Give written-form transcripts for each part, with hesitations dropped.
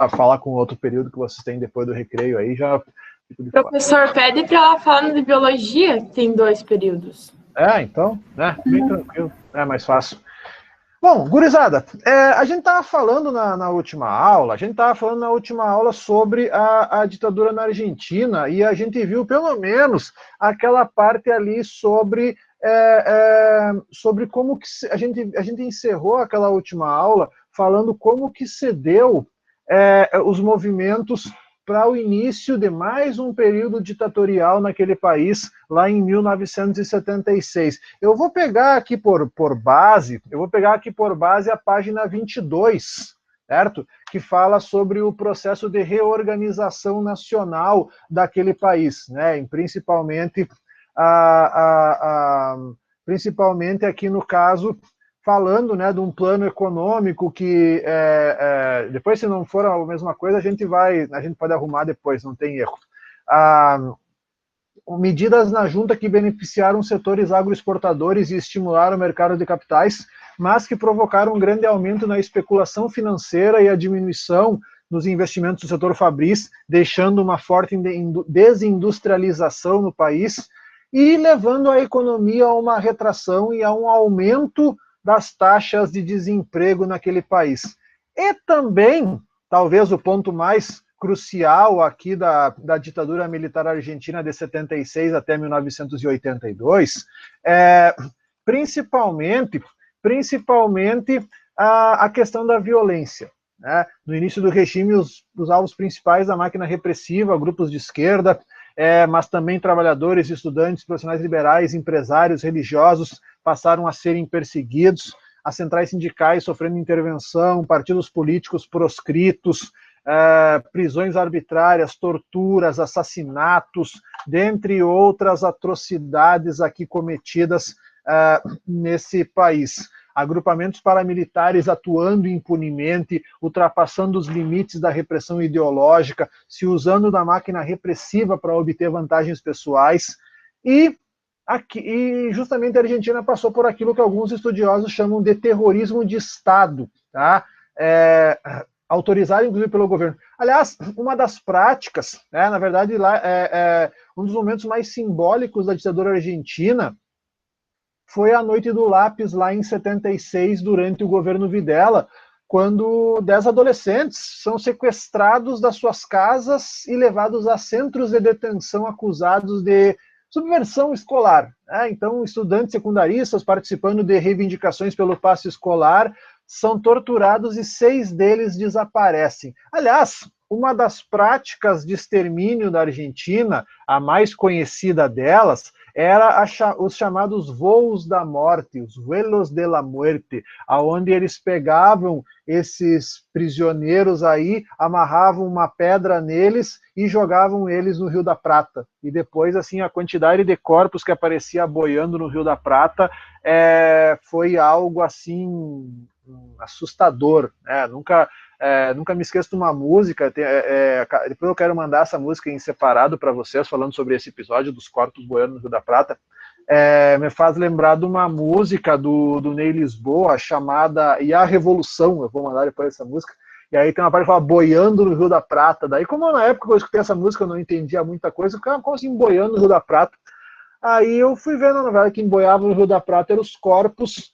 falar com outro período que vocês têm depois do recreio aí, já fico de fora. Professor, pede para ela falando de biologia, que tem 2 períodos. Então, né, bem tranquilo, é mais fácil. Bom, gurizada, a gente estava falando na última aula, sobre a ditadura na Argentina, e a gente viu pelo menos aquela parte ali sobre como que a gente encerrou aquela última aula falando como que se deu os movimentos para o início de mais um período ditatorial naquele país, lá em 1976. Eu vou pegar aqui por base a página 22, certo? Que fala sobre o processo de reorganização nacional daquele país, né? Principalmente aqui no caso, falando, né, de um plano econômico que, depois, se não for a mesma coisa, a gente pode arrumar depois, não tem erro. Medidas na junta que beneficiaram setores agroexportadores e estimularam o mercado de capitais, mas que provocaram um grande aumento na especulação financeira e a diminuição nos investimentos do setor fabris, deixando uma forte desindustrialização no país e levando a economia a uma retração e a um aumento das taxas de desemprego naquele país. E também, talvez o ponto mais crucial aqui da ditadura militar argentina de 76 até 1982, principalmente a questão da violência. Né? No início do regime, os alvos principais da máquina repressiva, grupos de esquerda, mas também trabalhadores, estudantes, profissionais liberais, empresários, religiosos, passaram a serem perseguidos, as centrais sindicais sofrendo intervenção, partidos políticos proscritos, prisões arbitrárias, torturas, assassinatos, dentre outras atrocidades aqui cometidas nesse país. Agrupamentos paramilitares atuando impunemente, ultrapassando os limites da repressão ideológica, se usando da máquina repressiva para obter vantagens pessoais. E justamente a Argentina passou por aquilo que alguns estudiosos chamam de terrorismo de Estado, tá? Autorizado, inclusive, pelo governo. Aliás, uma das práticas, na verdade, lá, um dos momentos mais simbólicos da ditadura argentina foi a Noite do Lápis, lá em 76, durante o governo Videla, quando 10 adolescentes são sequestrados das suas casas e levados a centros de detenção acusados de subversão escolar. Então, estudantes secundaristas participando de reivindicações pelo passe escolar são torturados e 6 deles desaparecem. Aliás, uma das práticas de extermínio da Argentina, a mais conhecida delas, era os chamados voos da morte, os vuelos de la muerte, aonde eles pegavam esses prisioneiros aí, amarravam uma pedra neles e jogavam eles no Rio da Prata. E depois, assim, a quantidade de corpos que aparecia boiando no Rio da Prata foi algo, assim, assustador. Nunca me esqueço de uma música, depois eu quero mandar essa música em separado para vocês, falando sobre esse episódio dos corpos boiando no Rio da Prata. Me faz lembrar de uma música do Ney Lisboa chamada E a Revolução. Eu vou mandar depois essa música. E aí tem uma parte que fala boiando no Rio da Prata. Daí, como na época que eu escutei essa música eu não entendia muita coisa, eu ficava como assim boiando no Rio da Prata? Aí eu fui vendo na verdade que quem boiava no Rio da Prata eram os corpos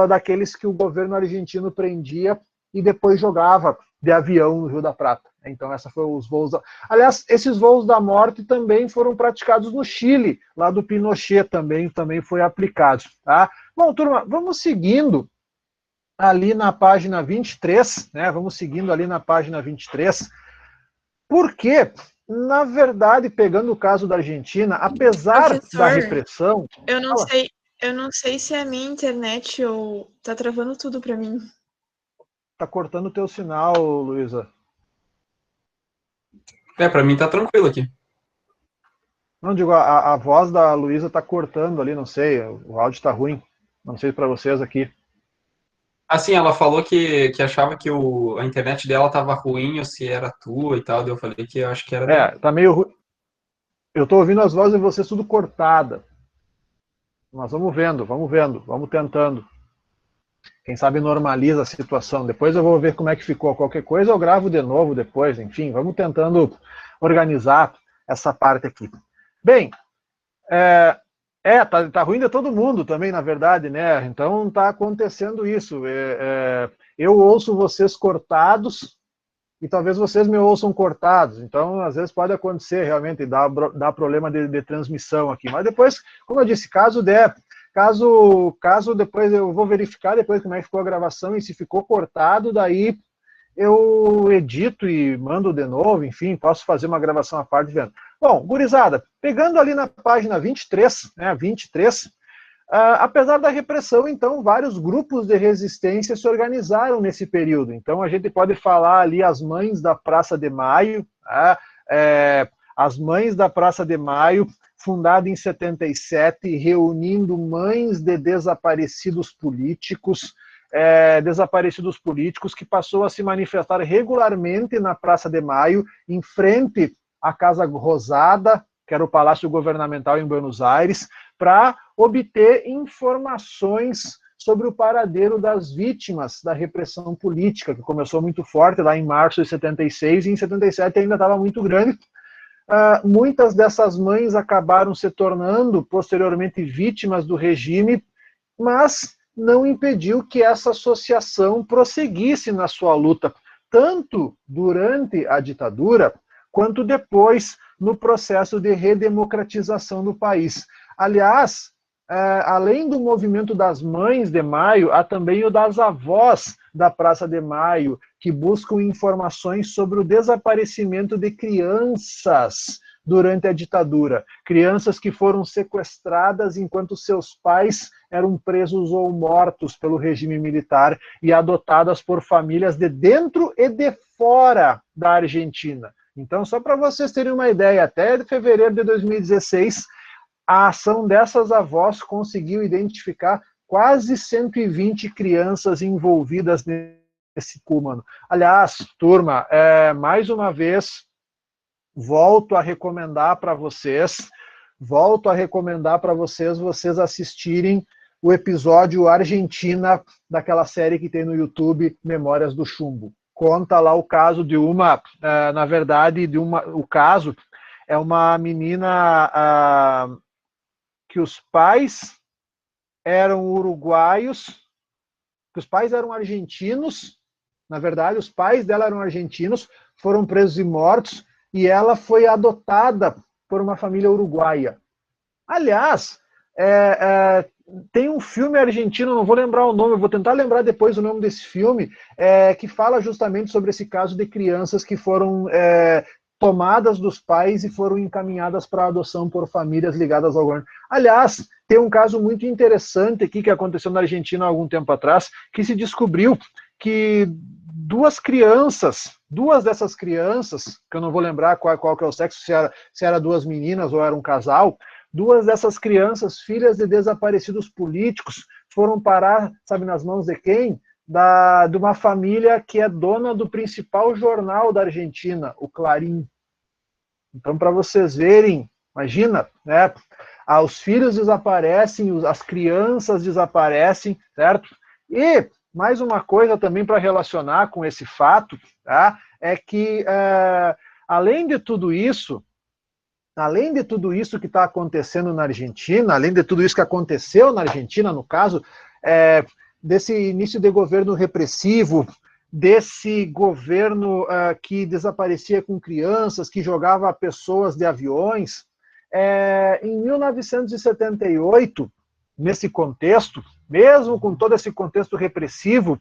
daqueles que o governo argentino prendia e depois jogava de avião no Rio da Prata. Então, esses foram os voos. Aliás, esses voos da morte também foram praticados no Chile, lá do Pinochet também foi aplicado. Tá? Bom, turma, vamos seguindo ali na página 23, né? Vamos seguindo ali na página 23, porque, na verdade, pegando o caso da Argentina, apesar da repressão... Eu não sei se é a minha internet ou tá travando tudo para mim. Tá cortando o teu sinal, Luísa. Pra mim tá tranquilo aqui. Não, digo, a voz da Luísa tá cortando ali, não sei, o áudio tá ruim. Não sei para vocês aqui. Assim, ela falou que achava que a internet dela tava ruim, ou se era tua e tal, daí eu falei que eu acho que era... Tá meio ruim. Eu tô ouvindo as vozes de vocês tudo cortada. Mas vamos vendo, vamos tentando. quem sabe normaliza a situação. Depois eu vou ver como é que ficou. Qualquer coisa eu gravo de novo depois, enfim, vamos tentando organizar essa parte aqui. Bem, tá ruim de todo mundo também, na verdade, né? Então tá acontecendo isso. Eu ouço vocês cortados e talvez vocês me ouçam cortados. Então, às vezes pode acontecer realmente, dar problema de transmissão aqui. Mas depois, como eu disse, caso depois eu vou verificar depois como é que ficou a gravação e se ficou cortado, daí eu edito e mando de novo, enfim, posso fazer uma gravação à parte vendo. Bom, gurizada, pegando ali na página 23, né, 23, apesar da repressão, então, vários grupos de resistência se organizaram nesse período. Então, a gente pode falar ali as Mães da Praça de Maio, as Mães da Praça de Maio, fundada em 77, reunindo mães de desaparecidos políticos, que passou a se manifestar regularmente na Praça de Maio, em frente à Casa Rosada, que era o Palácio Governamental em Buenos Aires, para obter informações sobre o paradeiro das vítimas da repressão política, que começou muito forte lá em março de 76, e em 77 ainda estava muito grande. Muitas dessas mães acabaram se tornando, posteriormente, vítimas do regime, mas não impediu que essa associação prosseguisse na sua luta, tanto durante a ditadura, quanto depois no processo de redemocratização do país. Aliás, além do movimento das Mães de Maio, há também o das Avós da Praça de Maio, que buscam informações sobre o desaparecimento de crianças durante a ditadura. Crianças que foram sequestradas enquanto seus pais eram presos ou mortos pelo regime militar e adotadas por famílias de dentro e de fora da Argentina. Então, só para vocês terem uma ideia, até fevereiro de 2016, a ação dessas avós conseguiu identificar quase 120 crianças envolvidas nesse cúmulo. Aliás, turma, mais uma vez, volto a recomendar para vocês vocês assistirem o episódio Argentina daquela série que tem no YouTube, Memórias do Chumbo. Conta lá o caso de na verdade, o caso é uma menina que os pais eram uruguaios, que os pais eram argentinos, na verdade, os pais dela eram argentinos, foram presos e mortos, e ela foi adotada por uma família uruguaia. Aliás, tem um filme argentino, não vou lembrar o nome, eu vou tentar lembrar depois o nome desse filme, que fala justamente sobre esse caso de crianças que foram tomadas dos pais e foram encaminhadas para adoção por famílias ligadas ao governo. Aliás, tem um caso muito interessante aqui que aconteceu na Argentina há algum tempo atrás, que se descobriu que duas dessas crianças, que eu não vou lembrar qual que é o sexo, se era duas meninas ou era um casal, duas dessas crianças, filhas de desaparecidos políticos, foram parar, sabe, nas mãos de quem? De uma família que é dona do principal jornal da Argentina, o Clarín. Então, para vocês verem, imagina, né? Os filhos desaparecem, as crianças desaparecem, certo? E mais uma coisa também para relacionar com esse fato, tá? É que, além de tudo isso que está acontecendo na Argentina, além de tudo isso que aconteceu na Argentina, no caso, desse início de governo repressivo, desse governo que desaparecia com crianças, que jogava pessoas de aviões, em 1978, nesse contexto, mesmo com todo esse contexto repressivo,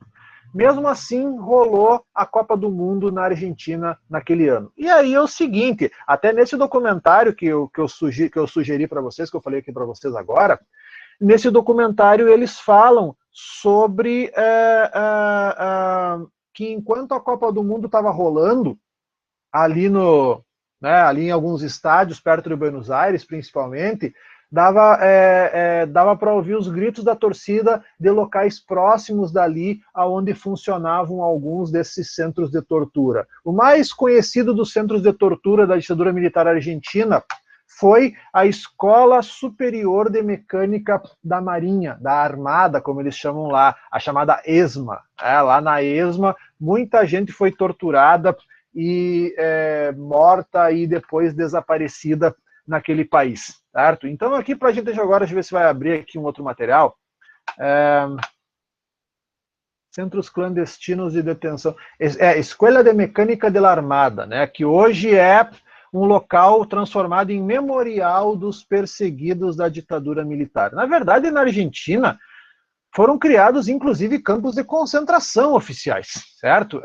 mesmo assim rolou a Copa do Mundo na Argentina naquele ano. E aí é o seguinte, até nesse documentário que eu sugeri para vocês, que eu falei aqui para vocês agora, nesse documentário eles falam sobre que enquanto a Copa do Mundo estava rolando, ali em alguns estádios, perto de Buenos Aires, principalmente, dava para ouvir os gritos da torcida de locais próximos dali, aonde funcionavam alguns desses centros de tortura. O mais conhecido dos centros de tortura da ditadura militar argentina foi a Escola Superior de Mecânica da Marinha, da Armada, como eles chamam lá, a chamada ESMA. Lá na ESMA, muita gente foi torturada e morta e depois desaparecida naquele país, certo? Então aqui para a gente agora, deixa eu ver se vai abrir aqui um outro material. Centros clandestinos de detenção. Escola de Mecânica de la Armada, né, que hoje é um local transformado em memorial dos perseguidos da ditadura militar. Na verdade, na Argentina, foram criados, inclusive, campos de concentração oficiais, certo?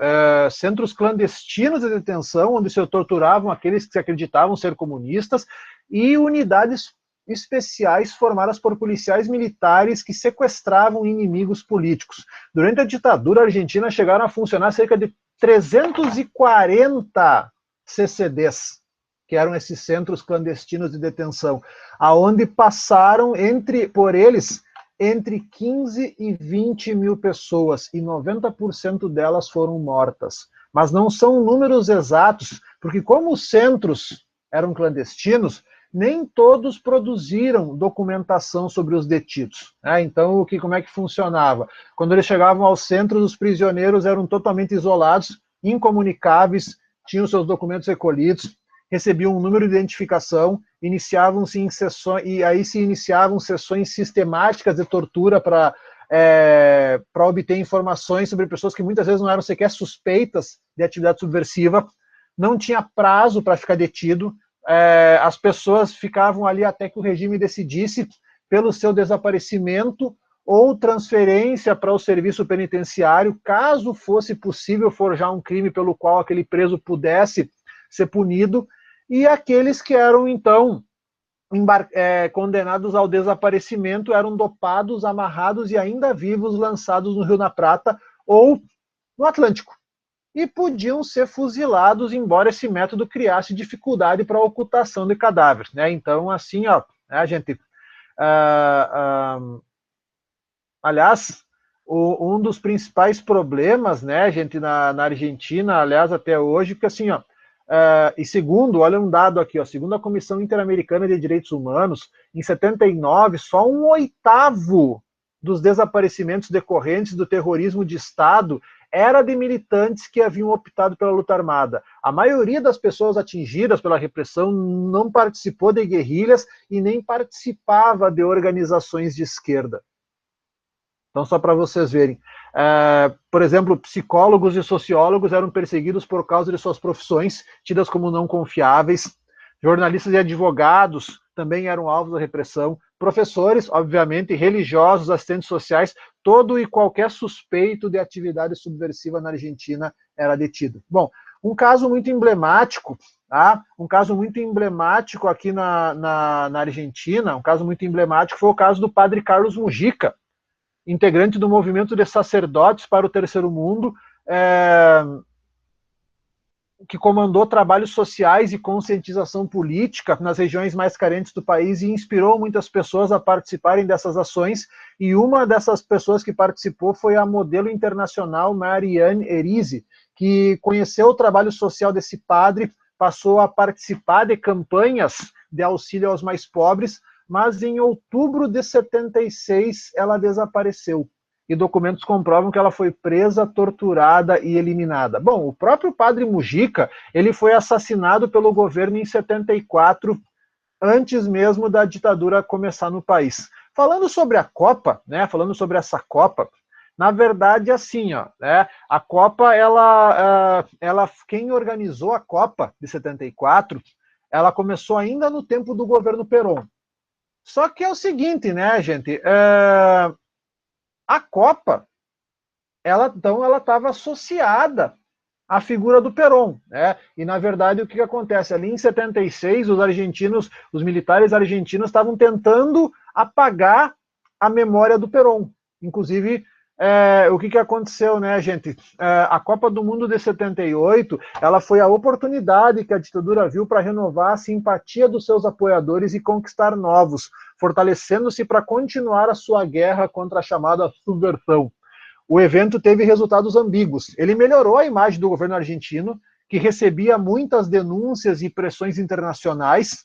Centros clandestinos de detenção, onde se torturavam aqueles que se acreditavam ser comunistas, e unidades especiais formadas por policiais militares que sequestravam inimigos políticos. Durante a ditadura argentina, chegaram a funcionar cerca de 340 CCDs, que eram esses centros clandestinos de detenção, aonde passaram por eles entre 15 e 20 mil pessoas, e 90% delas foram mortas. Mas não são números exatos, porque como os centros eram clandestinos, nem todos produziram documentação sobre os detidos. Então, como é que funcionava? Quando eles chegavam ao centro, os prisioneiros eram totalmente isolados, incomunicáveis, tinham seus documentos recolhidos, recebiam um número de identificação, iniciavam-se em sessões, e aí se iniciavam sessões sistemáticas de tortura para obter informações sobre pessoas que muitas vezes não eram sequer suspeitas de atividade subversiva, não tinha prazo para ficar detido, as pessoas ficavam ali até que o regime decidisse pelo seu desaparecimento ou transferência para o serviço penitenciário, caso fosse possível forjar um crime pelo qual aquele preso pudesse ser punido, e aqueles que eram, então, condenados ao desaparecimento eram dopados, amarrados e ainda vivos lançados no Rio da Prata ou no Atlântico. E podiam ser fuzilados, embora esse método criasse dificuldade para a ocultação de cadáveres. Então, assim, gente... aliás, um dos principais problemas, gente, na Argentina, aliás, até hoje, porque assim, e segundo, olha um dado aqui, segundo a Comissão Interamericana de Direitos Humanos, em 79, só 1/8 dos desaparecimentos decorrentes do terrorismo de Estado era de militantes que haviam optado pela luta armada. A maioria das pessoas atingidas pela repressão não participou de guerrilhas e nem participava de organizações de esquerda. Então, só para vocês verem. Por exemplo, psicólogos e sociólogos eram perseguidos por causa de suas profissões, tidas como não confiáveis. Jornalistas e advogados também eram alvos da repressão. Professores, obviamente, religiosos, assistentes sociais, todo e qualquer suspeito de atividade subversiva na Argentina era detido. Bom, um caso muito emblemático, um caso muito emblemático aqui na Argentina, um caso muito emblemático foi o caso do padre Carlos Mujica, integrante do movimento de sacerdotes para o Terceiro Mundo, que comandou trabalhos sociais e conscientização política nas regiões mais carentes do país e inspirou muitas pessoas a participarem dessas ações, e uma dessas pessoas que participou foi a modelo internacional Marianne Erizzi, que conheceu o trabalho social desse padre, passou a participar de campanhas de auxílio aos mais pobres, mas em outubro de 76 ela desapareceu. E documentos comprovam que ela foi presa, torturada e eliminada. Bom, o próprio padre Mujica, ele foi assassinado pelo governo em 74, antes mesmo da ditadura começar no país. Falando sobre a Copa, falando sobre essa Copa, na verdade, assim, a Copa, quem organizou a Copa de 74, ela começou ainda no tempo do governo Perón. Só que é o seguinte, gente, a Copa, ela estava associada à figura do Perón, e na verdade o que acontece? Ali em 76, os militares argentinos estavam tentando apagar a memória do Perón. Inclusive, o que aconteceu, gente? A Copa do Mundo de 78, ela foi a oportunidade que a ditadura viu para renovar a simpatia dos seus apoiadores e conquistar novos, fortalecendo-se para continuar a sua guerra contra a chamada subversão. O evento teve resultados ambíguos. Ele melhorou a imagem do governo argentino, que recebia muitas denúncias e pressões internacionais,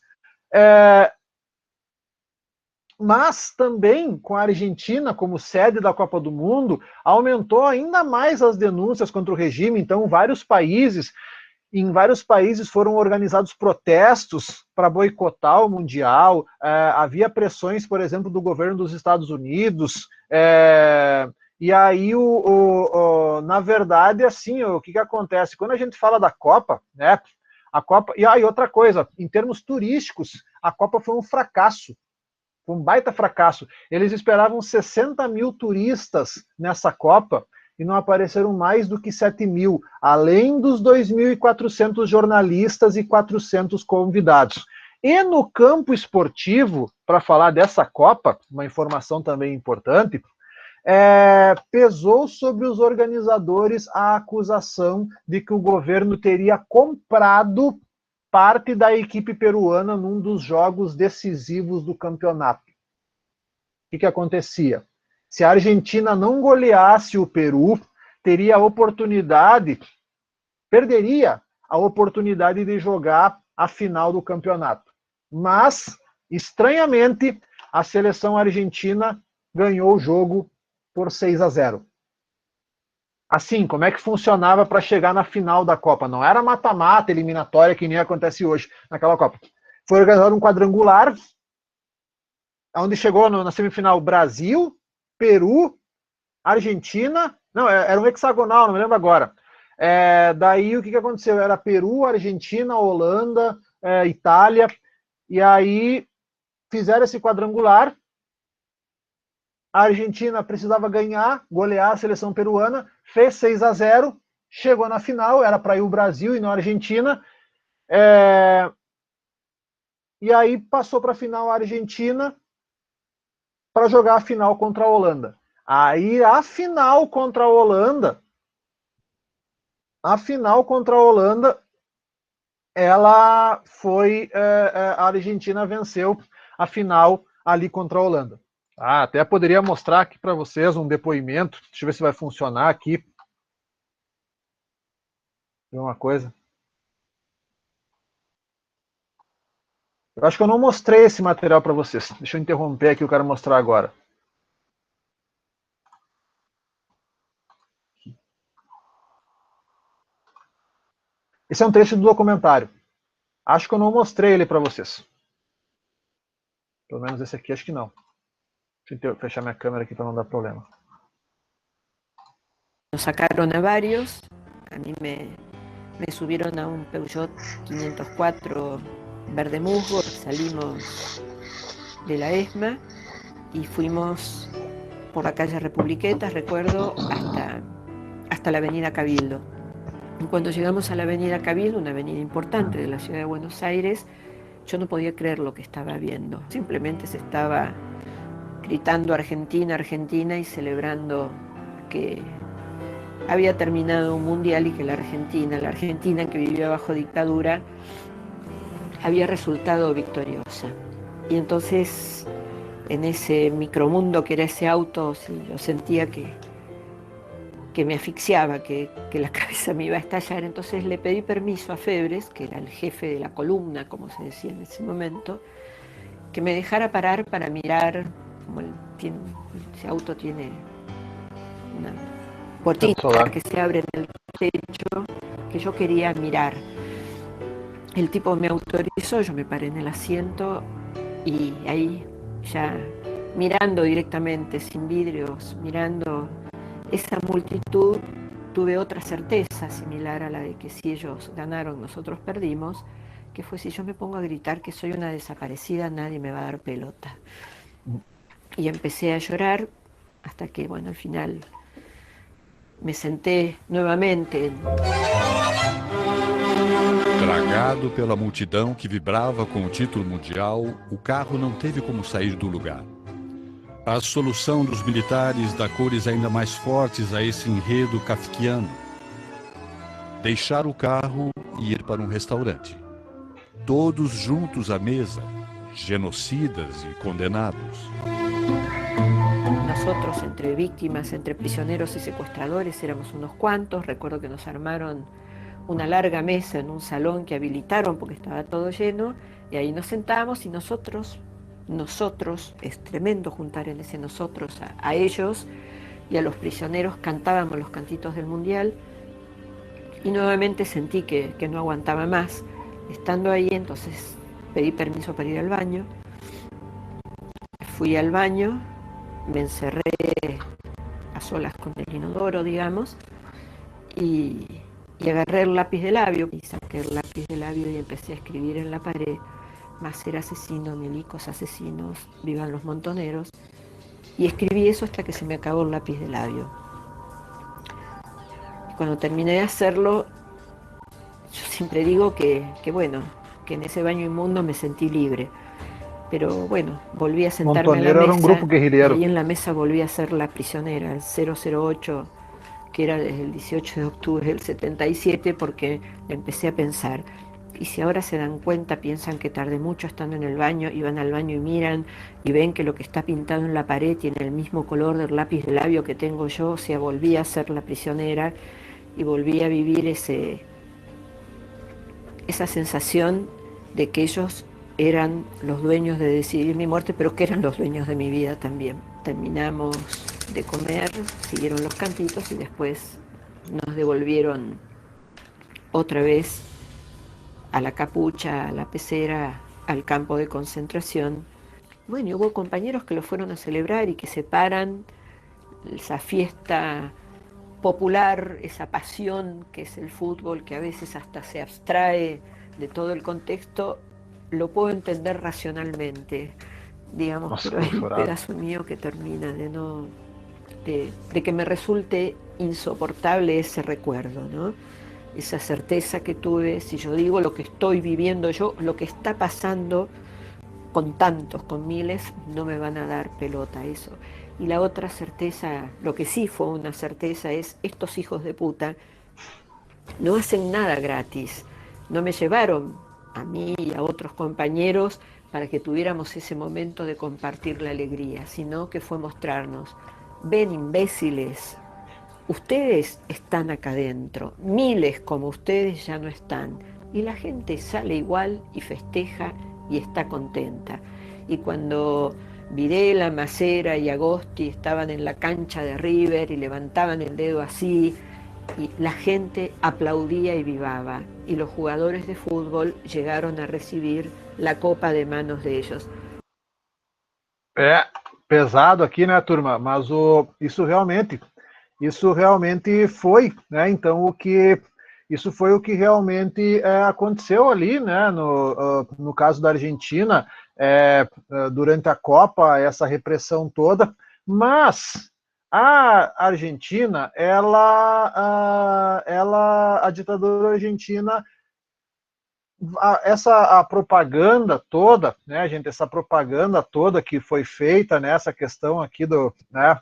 Mas também, com a Argentina como sede da Copa do Mundo, aumentou ainda mais as denúncias contra o regime. Então, em vários países foram organizados protestos para boicotar o Mundial. Havia pressões, por exemplo, do governo dos Estados Unidos. E aí, na verdade, assim, o que acontece? Quando a gente fala da Copa, né? A Copa. E outra coisa, em termos turísticos, a Copa foi um fracasso. Foi um baita fracasso. Eles esperavam 60 mil turistas nessa Copa e não apareceram mais do que 7 mil, além dos 2.400 jornalistas e 400 convidados. E no campo esportivo, para falar dessa Copa, uma informação também importante, pesou sobre os organizadores a acusação de que o governo teria comprado parte da equipe peruana num dos jogos decisivos do campeonato. O que acontecia? Se a Argentina não goleasse o Peru, perderia a oportunidade de jogar a final do campeonato. Mas, estranhamente, a seleção argentina ganhou o jogo por 6-0. Assim, como é que funcionava para chegar na final da Copa? Não era mata-mata, eliminatória, que nem acontece hoje naquela Copa. Foi organizado um quadrangular, onde chegou na semifinal Brasil, Peru, Argentina. Não, era um hexagonal, não me lembro agora. Daí o que aconteceu? Era Peru, Argentina, Holanda, Itália. E aí fizeram esse quadrangular. A Argentina precisava golear a seleção peruana, fez 6-0, chegou na final, era para ir o Brasil e não a Argentina. E aí passou para a final a Argentina para jogar a final contra a Holanda. Aí a final contra a Holanda, ela foi, a Argentina venceu a final ali contra a Holanda. Até poderia mostrar aqui para vocês um depoimento. Deixa eu ver se vai funcionar aqui. Uma coisa. Eu acho que eu não mostrei esse material para vocês. Deixa eu interromper aqui, eu quero mostrar agora. Esse é um trecho do documentário. Acho que eu não mostrei ele para vocês. Pelo menos esse aqui, acho que não. Deixa eu fechar minha câmera aqui para não dar problema. Nos sacaron a varios. A mí me subieron a un Peugeot 504 verde musgo. Salimos de la ESMA y fuimos por la calle Republiquetas, recuerdo, hasta la avenida Cabildo. Y cuando llegamos a la avenida Cabildo, una avenida importante de la ciudad de Buenos Aires, yo no podía creer lo que estaba viendo. Simplemente se estaba gritando Argentina, Argentina y celebrando que había terminado un mundial y que la Argentina que vivía bajo dictadura, había resultado victoriosa. Y entonces, en ese micromundo que era ese auto, sí, yo sentía que me asfixiaba, que la cabeza me iba a estallar. Entonces le pedí permiso a Febres, que era el jefe de la columna, como se decía en ese momento, que me dejara parar para mirar, como ese auto tiene una puertita que se abre en el techo, que yo quería mirar. El tipo me autorizó, yo me paré en el asiento y ahí ya mirando directamente, sin vidrios, mirando esa multitud, tuve otra certeza similar a la de que si ellos ganaron, nosotros perdimos, que fue: si yo me pongo a gritar que soy una desaparecida, nadie me va a dar pelota. Y empecé a llorar hasta que, bueno, al final me senté nuevamente. Dragado pela multidão que vibrava com o título mundial, o carro não teve como sair do lugar. A solução dos militares dá cores ainda mais fortes a esse enredo kafkiano. Deixar o carro e ir para um restaurante. Todos juntos à mesa, genocidas e condenados. Nosotros, entre víctimas, entre prisioneros y secuestradores, éramos unos cuantos. Recuerdo que nos armaron una larga mesa en un salón que habilitaron porque estaba todo lleno, Y ahí nos sentamos y nosotros, es tremendo juntar en ese nosotros a ellos y a los prisioneros, cantábamos los cantitos del Mundial, y nuevamente sentí que no aguantaba más. Estando ahí, entonces pedí permiso para ir al baño. Fui al baño, me encerré a solas con el inodoro, digamos, y agarré el lápiz de labio, y saqué el lápiz de labio y empecé a escribir en la pared: Macer asesino, milicos asesinos, vivan los montoneros. Y escribí eso hasta que se me acabó el lápiz de labio. Y cuando terminé de hacerlo, yo siempre digo que bueno, que en ese baño inmundo me sentí libre. Pero bueno, volví a sentarme Montonero a la mesa, era un grupo guerrillero. y ahí en la mesa volví a ser la prisionera, el 008, que era desde el 18 de octubre del 77, porque empecé a pensar, y si ahora se dan cuenta, piensan que tardé mucho estando en el baño, y van al baño y miran, y ven que lo que está pintado en la pared tiene el mismo color del lápiz de labio que tengo yo, o sea, volví a ser la prisionera, y volví a vivir esa sensación de que ellos eran los dueños de decidir mi muerte, pero que eran los dueños de mi vida también. Terminamos de comer, siguieron los cantitos y después nos devolvieron otra vez a la capucha, a la pecera, al campo de concentración. Bueno, y hubo compañeros que lo fueron a celebrar y que separan esa fiesta popular, esa pasión que es el fútbol, que a veces hasta se abstrae de todo el contexto. Lo puedo entender racionalmente, digamos, pero hay un pedazo mío que termina de que me resulte insoportable ese recuerdo, ¿no? Esa certeza que tuve, si yo digo lo que estoy viviendo yo, lo que está pasando con tantos, con miles, no me van a dar pelota eso. Y la otra certeza, lo que sí fue una certeza, es: estos hijos de puta no hacen nada gratis. No me llevaron a mí y a otros compañeros para que tuviéramos ese momento de compartir la alegría, sino que fue mostrarnos: ven, imbéciles, ustedes están acá adentro, miles como ustedes ya no están. Y la gente sale igual y festeja y está contenta. Y cuando Videla, Macera y Agosti estaban en la cancha de River y levantaban el dedo así, y la gente aplaudía y vivaba, y los jugadores de fútbol llegaron a recibir la copa de manos de ellos. É pesado aqui, né, turma? Mas isso realmente foi, né? Então isso foi o que realmente aconteceu ali, né? No caso da Argentina, durante a Copa, essa repressão toda. Mas a Argentina, a ditadura argentina, a propaganda toda, né, gente, essa propaganda toda que foi feita nessa questão aqui né,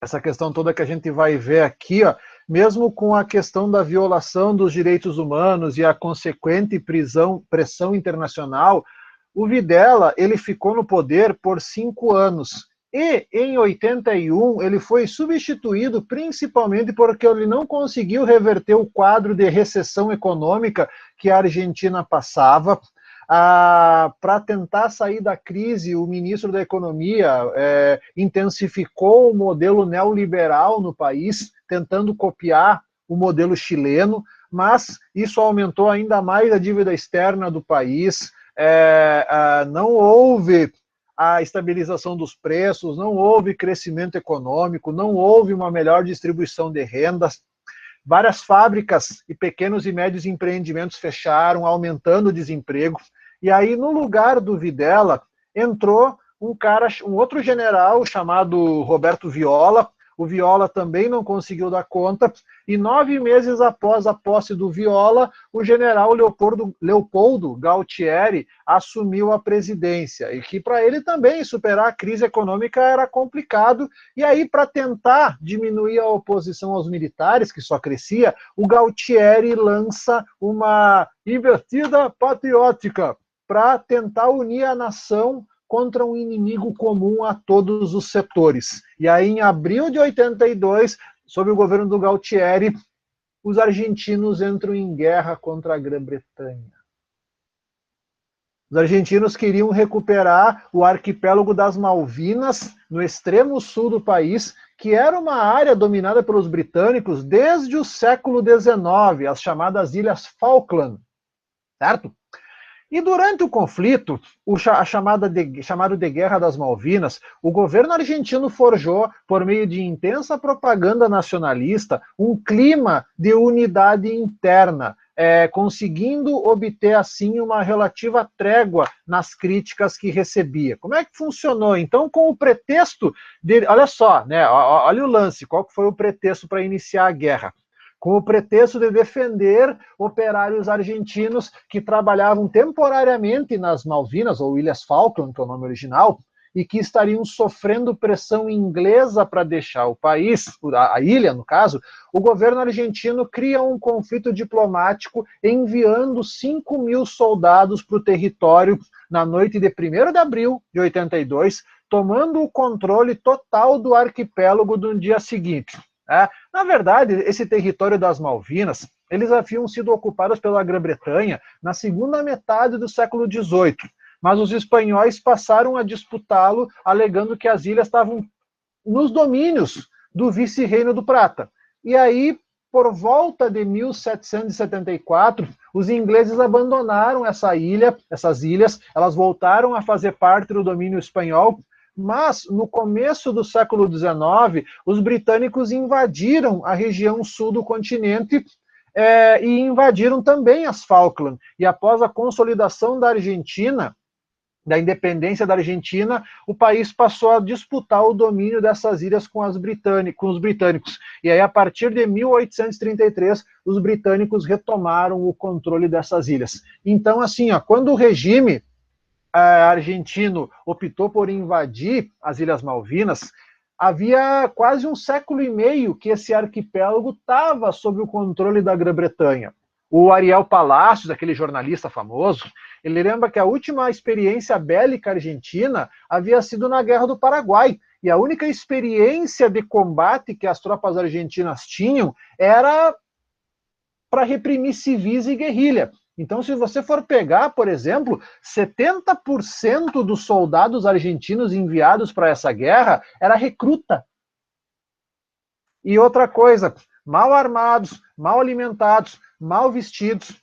essa questão toda que a gente vai ver aqui, ó, mesmo com a questão da violação dos direitos humanos e a consequente pressão internacional, o Videla, ele ficou no poder por 5 anos. E, em 81, ele foi substituído principalmente porque ele não conseguiu reverter o quadro de recessão econômica que a Argentina passava. Para tentar sair da crise, o ministro da Economia intensificou o modelo neoliberal no país, tentando copiar o modelo chileno, mas isso aumentou ainda mais a dívida externa do país. Não houve a estabilização dos preços, não houve crescimento econômico, não houve uma melhor distribuição de rendas. Várias fábricas e pequenos e médios empreendimentos fecharam, aumentando o desemprego. E aí, no lugar do Videla, entrou um outro general chamado Roberto Viola. O Viola também não conseguiu dar conta, e 9 meses após a posse do Viola, o general Leopoldo Galtieri assumiu a presidência, e que para ele também superar a crise econômica era complicado, e aí para tentar diminuir a oposição aos militares, que só crescia, o Galtieri lança uma investida patriótica para tentar unir a nação contra um inimigo comum a todos os setores. E aí, em abril de 82, sob o governo do Galtieri, os argentinos entram em guerra contra a Grã-Bretanha. Os argentinos queriam recuperar o arquipélago das Malvinas, no extremo sul do país, que era uma área dominada pelos britânicos desde o século XIX, as chamadas Ilhas Falkland, certo? E durante o conflito, chamado de Guerra das Malvinas, o governo argentino forjou, por meio de intensa propaganda nacionalista, um clima de unidade interna, conseguindo obter, assim, uma relativa trégua nas críticas que recebia. Como é que funcionou? Então, com o pretexto de... Olha só, né? Olha o lance, qual foi o pretexto para iniciar a guerra? Com o pretexto de defender operários argentinos que trabalhavam temporariamente nas Malvinas, ou Ilhas Falkland, que é o nome original, e que estariam sofrendo pressão inglesa para deixar o país, a ilha, no caso, o governo argentino cria um conflito diplomático enviando 5.000 soldados para o território na noite de 1º de abril de 82, tomando o controle total do arquipélago no dia seguinte. Na verdade, esse território das Malvinas, eles haviam sido ocupados pela Grã-Bretanha na segunda metade do século XVIII, mas os espanhóis passaram a disputá-lo, alegando que as ilhas estavam nos domínios do vice-reino do Prata. E aí, por volta de 1774, os ingleses abandonaram essas ilhas, elas voltaram a fazer parte do domínio espanhol. Mas, no começo do século XIX, os britânicos invadiram a região sul do continente e invadiram também as Falkland. E após a consolidação da Argentina, da independência da Argentina, o país passou a disputar o domínio dessas ilhas com os britânicos. E aí, a partir de 1833, os britânicos retomaram o controle dessas ilhas. Então, assim, quando o regime argentino optou por invadir as Ilhas Malvinas, havia quase um século e meio que esse arquipélago estava sob o controle da Grã-Bretanha. O Ariel Palacios, aquele jornalista famoso, ele lembra que a última experiência bélica argentina havia sido na Guerra do Paraguai, e a única experiência de combate que as tropas argentinas tinham era para reprimir civis e guerrilha. Então, se você for pegar, por exemplo, 70% dos soldados argentinos enviados para essa guerra era recruta. E outra coisa, mal armados, mal alimentados, mal vestidos.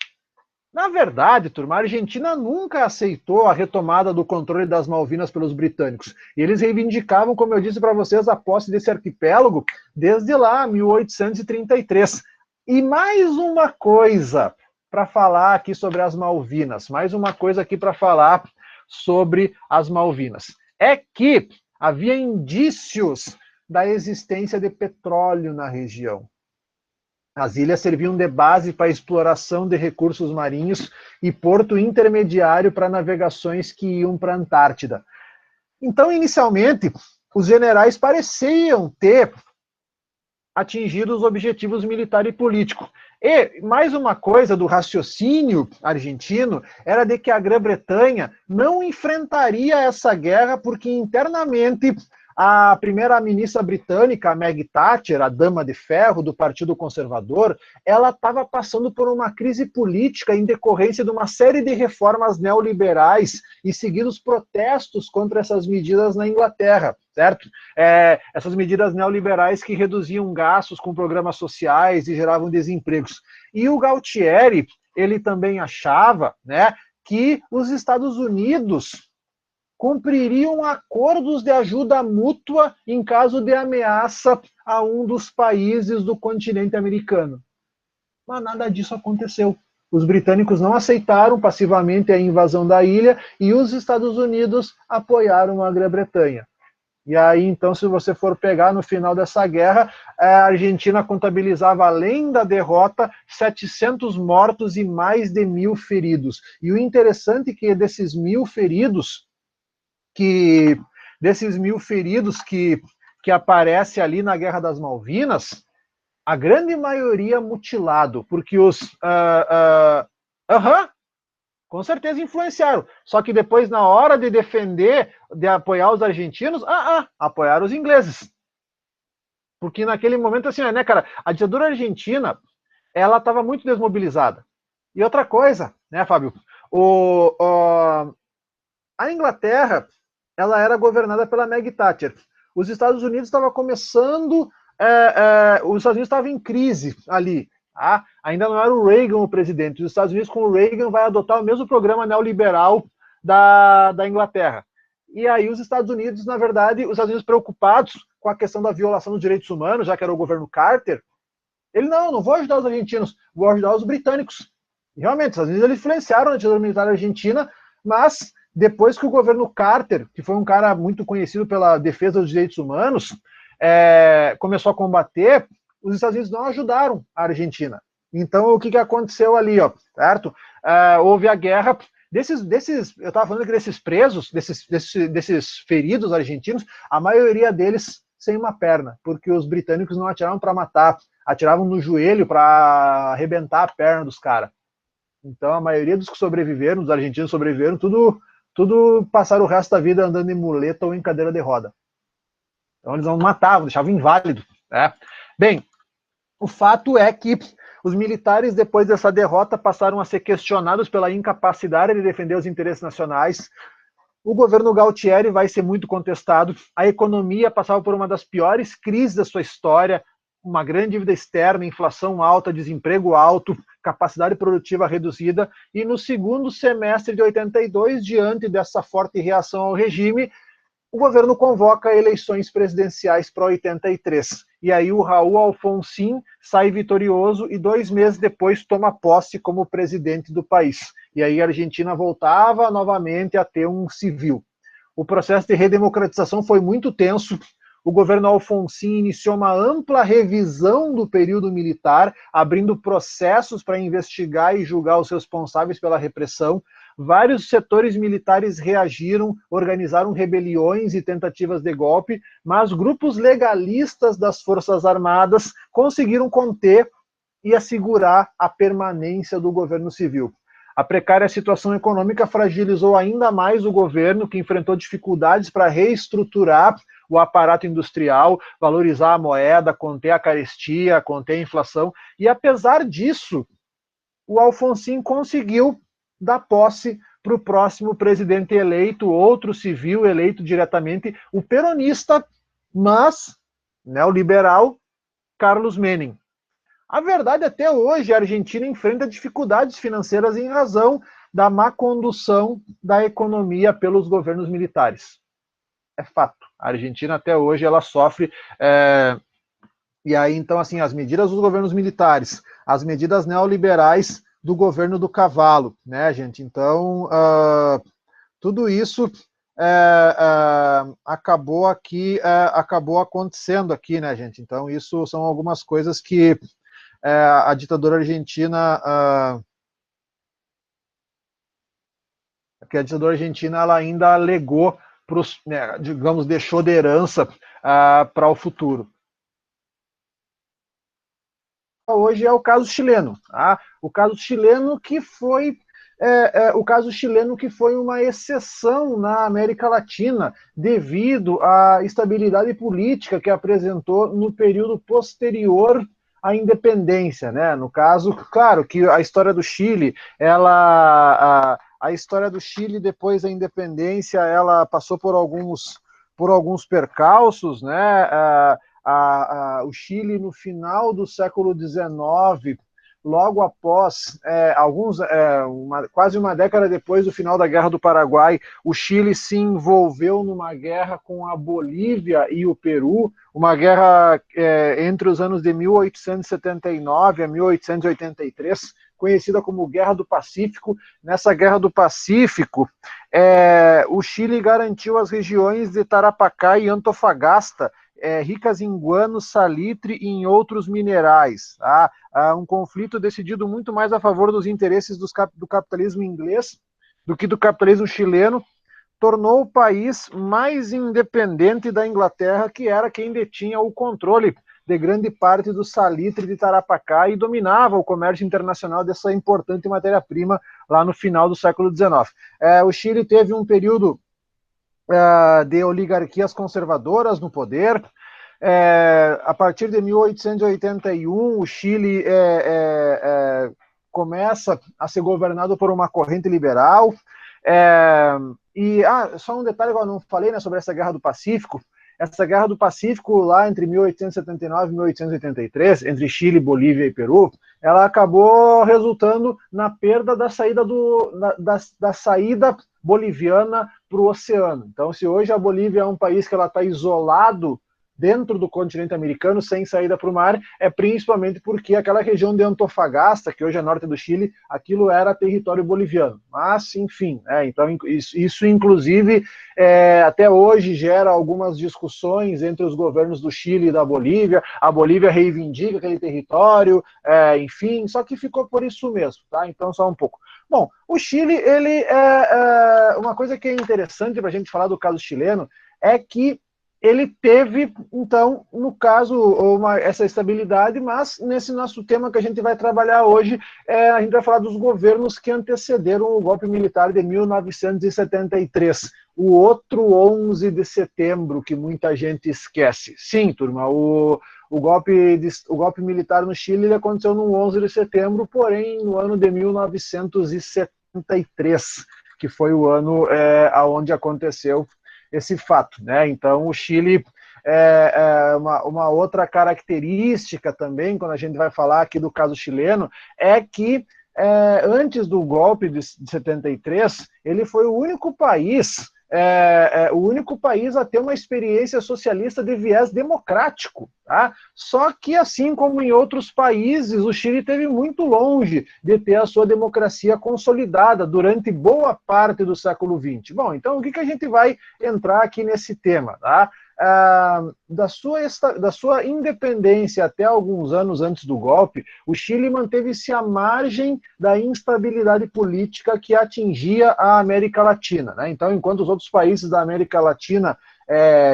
Na verdade, turma, a Argentina nunca aceitou a retomada do controle das Malvinas pelos britânicos. E eles reivindicavam, como eu disse para vocês, a posse desse arquipélago desde lá, 1833. E mais uma coisa para falar aqui sobre as Malvinas, mais uma coisa aqui para falar sobre as Malvinas, é que havia indícios da existência de petróleo na região. As ilhas serviam de base para a exploração de recursos marinhos e porto intermediário para navegações que iam para a Antártida. Então, inicialmente, os generais pareciam ter atingido os objetivos militar e político. E mais uma coisa do raciocínio argentino era de que a Grã-Bretanha não enfrentaria essa guerra porque internamente a primeira-ministra britânica, a Maggie Thatcher, a dama de ferro do Partido Conservador, ela estava passando por uma crise política em decorrência de uma série de reformas neoliberais e seguidos protestos contra essas medidas na Inglaterra, certo? Essas medidas neoliberais que reduziam gastos com programas sociais e geravam desempregos. E o Galtieri, ele também achava, né, que os Estados Unidos cumpririam acordos de ajuda mútua em caso de ameaça a um dos países do continente americano. Mas nada disso aconteceu. Os britânicos não aceitaram passivamente a invasão da ilha e os Estados Unidos apoiaram a Grã-Bretanha. E aí, então, se você for pegar no final dessa guerra, a Argentina contabilizava, além da derrota, 700 mortos e mais de 1.000 feridos. E o interessante é que desses 1.000 feridos que aparece ali na Guerra das Malvinas, a grande maioria mutilado, porque com certeza influenciaram. Só que depois, na hora de defender, de apoiar os argentinos, apoiaram os ingleses. Porque naquele momento, assim, né, cara, a ditadura argentina, ela estava muito desmobilizada. E outra coisa, né, Fábio, A Inglaterra, ela era governada pela Maggie Thatcher. Os Estados Unidos estavam começando, os Estados Unidos estavam em crise ali. Tá? Ainda não era o Reagan o presidente. Os Estados Unidos, com o Reagan, vai adotar o mesmo programa neoliberal da Inglaterra. E aí os Estados Unidos, na verdade, os Estados Unidos preocupados com a questão da violação dos direitos humanos, já que era o governo Carter, ele, não vou ajudar os argentinos, vou ajudar os britânicos. E realmente, os Estados Unidos eles influenciaram a ditadura militar argentina, mas depois que o governo Carter, que foi um cara muito conhecido pela defesa dos direitos humanos, começou a combater, os Estados Unidos não ajudaram a Argentina. Então, o que aconteceu ali, ó, certo? Houve a guerra eu estava falando que desses presos, desses feridos argentinos, a maioria deles sem uma perna, porque os britânicos não atiravam para matar, atiravam no joelho para arrebentar a perna dos caras. Então, a maioria dos que sobreviveram, dos argentinos sobreviveram, tudo passaram o resto da vida andando em muleta ou em cadeira de roda. Então, eles não matavam, deixavam inválido. Né? Bem, o fato é que os militares, depois dessa derrota, passaram a ser questionados pela incapacidade de defender os interesses nacionais. O governo Galtieri vai ser muito contestado. A economia passava por uma das piores crises da sua história, uma grande dívida externa, inflação alta, desemprego alto, capacidade produtiva reduzida. E no segundo semestre de 82, diante dessa forte reação ao regime, o governo convoca eleições presidenciais para 83. E aí o Raul Alfonsín sai vitorioso e 2 meses depois toma posse como presidente do país. E aí a Argentina voltava novamente a ter um civil. O processo de redemocratização foi muito tenso. O governo Alfonsín iniciou uma ampla revisão do período militar, abrindo processos para investigar e julgar os responsáveis pela repressão. Vários setores militares reagiram, organizaram rebeliões e tentativas de golpe, mas grupos legalistas das Forças Armadas conseguiram conter e assegurar a permanência do governo civil. A precária situação econômica fragilizou ainda mais o governo, que enfrentou dificuldades para reestruturar o aparato industrial, valorizar a moeda, conter a carestia, conter a inflação. E apesar disso, o Alfonsín conseguiu dar posse para o próximo presidente eleito, outro civil eleito diretamente, o peronista, mas neoliberal, Carlos Menem. A verdade, até hoje, a Argentina enfrenta dificuldades financeiras em razão da má condução da economia pelos governos militares. É fato. A Argentina, até hoje, ela sofre... E aí, então, assim, as medidas dos governos militares, as medidas neoliberais do governo do cavalo, né, gente? Então, tudo isso acabou acontecendo aqui, né, gente? Então, isso são algumas coisas que a ditadura argentina, ela ainda legou né, digamos, deixou de herança para o futuro. Hoje é o caso chileno, tá? O caso chileno que foi uma exceção na América Latina devido à estabilidade política que apresentou no período posterior à independência, né? No caso, claro que a história do Chile, a história do Chile depois da independência, ela passou por alguns percalços, né? O Chile, no final do século XIX, logo após, quase uma década depois do final da Guerra do Paraguai, o Chile se envolveu numa guerra com a Bolívia e o Peru, uma guerra entre os anos de 1879 a 1883, conhecida como Guerra do Pacífico. Nessa Guerra do Pacífico, o Chile garantiu as regiões de Tarapacá e Antofagasta, ricas em guano, salitre e em outros minerais. Tá? Um conflito decidido muito mais a favor dos interesses do capitalismo inglês do que do capitalismo chileno, tornou o país mais independente da Inglaterra, que era quem detinha o controle de grande parte do salitre de Tarapacá e dominava o comércio internacional dessa importante matéria-prima lá no final do século XIX. O Chile teve um período de oligarquias conservadoras no poder. A partir de 1881, o Chile começa a ser governado por uma corrente liberal. Só um detalhe que eu não falei, né, sobre essa Guerra do Pacífico. Essa Guerra do Pacífico, lá entre 1879 e 1883, entre Chile, Bolívia e Peru, ela acabou resultando na perda da saída, da saída boliviana para o oceano. Então, se hoje a Bolívia é um país que ela está isolado dentro do continente americano, sem saída para o mar, é principalmente porque aquela região de Antofagasta, que hoje é norte do Chile, aquilo era território boliviano. Mas, enfim, então isso inclusive, até hoje gera algumas discussões entre os governos do Chile e da Bolívia. A Bolívia reivindica aquele território, enfim, só que ficou por isso mesmo, tá? Então, só um pouco. Bom, o Chile, ele uma coisa que é interessante para a gente falar do caso chileno é que ele teve, então, no caso, essa estabilidade, mas nesse nosso tema que a gente vai trabalhar hoje, a gente vai falar dos governos que antecederam o golpe militar de 1973, o outro 11 de setembro, que muita gente esquece. Sim, turma, o golpe militar no Chile ele aconteceu no 11 de setembro, porém no ano de 1973, que foi o ano onde aconteceu esse fato, né? Então, o Chile uma outra característica também, quando a gente vai falar aqui do caso chileno, é que antes do golpe de 73, ele foi o único país a ter uma experiência socialista de viés democrático, tá? Só que, assim como em outros países, o Chile esteve muito longe de ter a sua democracia consolidada durante boa parte do século XX. Bom, então o que a gente vai entrar aqui nesse tema, tá? Da sua independência até alguns anos antes do golpe, o Chile manteve-se à margem da instabilidade política que atingia a América Latina, né? Então, enquanto os outros países da América Latina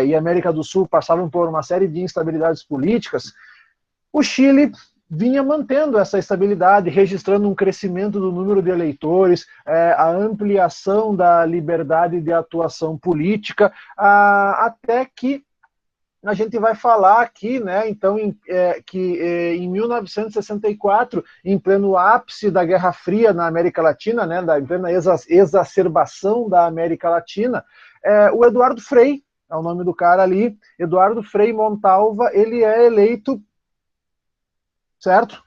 e América do Sul passavam por uma série de instabilidades políticas, o Chile vinha mantendo essa estabilidade, registrando um crescimento do número de eleitores, a ampliação da liberdade de atuação política, até que a gente vai falar aqui, né, então, que em 1964, em pleno ápice da Guerra Fria na América Latina, né, em plena exacerbação da América Latina, o Eduardo Frei, é o nome do cara ali, Eduardo Frei Montalva, ele é eleito, certo?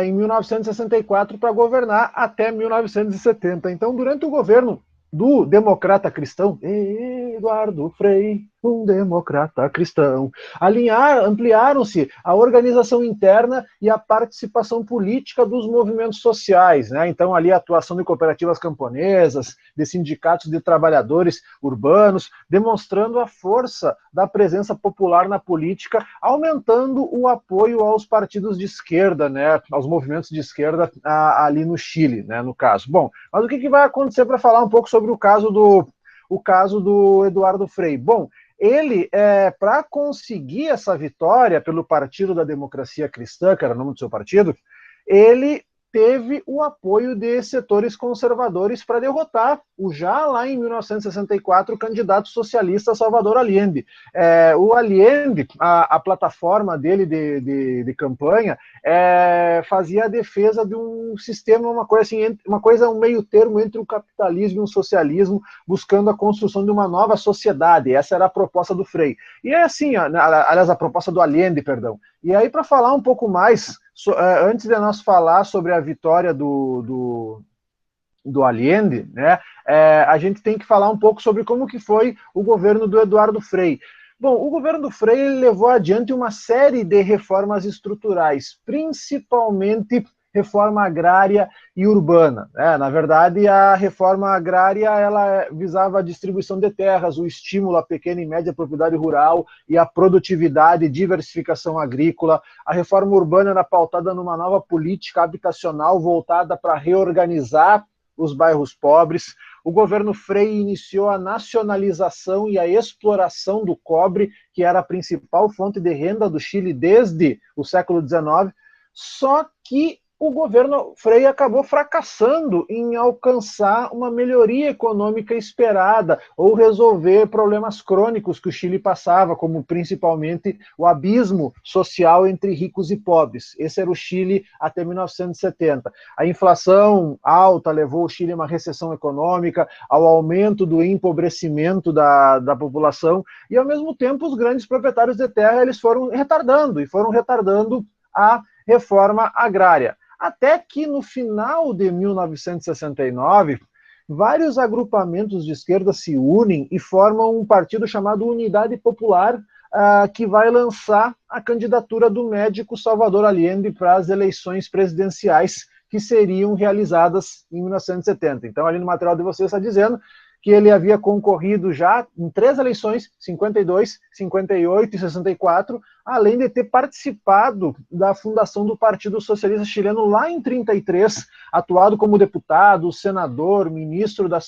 Em 1964 para governar até 1970. Então, durante o governo do democrata cristão, Eduardo Frei, um democrata cristão, ampliaram-se a organização interna e a participação política dos movimentos sociais, né? Então, ali a atuação de cooperativas camponesas, de sindicatos de trabalhadores urbanos, demonstrando a força da presença popular na política, aumentando o apoio aos partidos de esquerda, né? Aos movimentos de esquerda ali no Chile, né? No caso. Bom, mas o que vai acontecer para falar um pouco sobre o caso do Eduardo Frei? Bom, ele, para conseguir essa vitória pelo Partido da Democracia Cristã, que era o nome do seu partido, ele teve o apoio de setores conservadores para derrotar o já lá em 1964 candidato socialista Salvador Allende. O Allende, a plataforma dele de campanha, fazia a defesa de um sistema, um meio termo entre o capitalismo e o socialismo, buscando a construção de uma nova sociedade. Essa era a proposta do Frei. E é assim, aliás, a proposta do Allende, perdão. E aí, para falar um pouco mais, antes de nós falar sobre a vitória do Allende, né, a gente tem que falar um pouco sobre como que foi o governo do Eduardo Frei. Bom, o governo do Frei levou adiante uma série de reformas estruturais, principalmente reforma agrária e urbana, né? Na verdade, a reforma agrária ela visava a distribuição de terras, o estímulo à pequena e média propriedade rural e à produtividade e diversificação agrícola. A reforma urbana era pautada numa nova política habitacional voltada para reorganizar os bairros pobres. O governo Frei iniciou a nacionalização e a exploração do cobre, que era a principal fonte de renda do Chile desde o século XIX, só que o governo Frei acabou fracassando em alcançar uma melhoria econômica esperada ou resolver problemas crônicos que o Chile passava, como principalmente o abismo social entre ricos e pobres. Esse era o Chile até 1970. A inflação alta levou o Chile a uma recessão econômica, ao aumento do empobrecimento da população, e ao mesmo tempo os grandes proprietários de terra eles foram retardando a reforma agrária. Até que no final de 1969, vários agrupamentos de esquerda se unem e formam um partido chamado Unidade Popular, que vai lançar a candidatura do médico Salvador Allende para as eleições presidenciais que seriam realizadas em 1970. Então, ali no material de vocês está dizendo que ele havia concorrido já em 3 eleições, 52, 58 e 64, além de ter participado da fundação do Partido Socialista Chileno lá em 33, atuado como deputado, senador, ministro da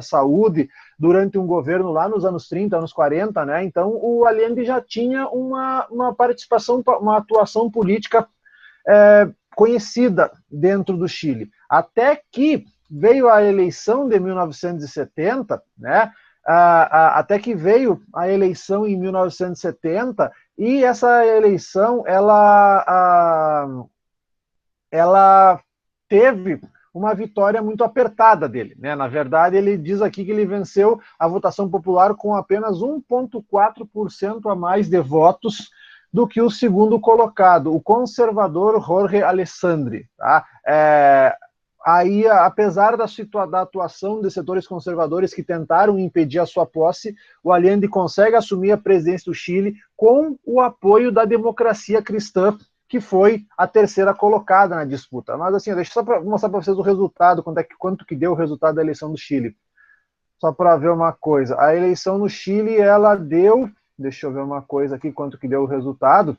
Saúde, durante um governo lá nos anos 30, anos 40, né? Então, o Allende já tinha uma participação, uma atuação política conhecida dentro do Chile. Até que veio a eleição de 1970, né? Até que veio a eleição em 1970, e essa eleição ela teve uma vitória muito apertada dele, né? Na verdade, ele diz aqui que ele venceu a votação popular com apenas 1,4% a mais de votos do que o segundo colocado, o conservador Jorge Alessandri, tá? Aí, apesar da atuação de setores conservadores que tentaram impedir a sua posse, o Allende consegue assumir a presidência do Chile com o apoio da democracia cristã, que foi a terceira colocada na disputa. Mas assim, deixa eu só mostrar para vocês o resultado, quanto que deu o resultado da eleição do Chile. Só para ver uma coisa. A eleição no Chile, ela deu... Deixa eu ver uma coisa aqui, quanto que deu o resultado.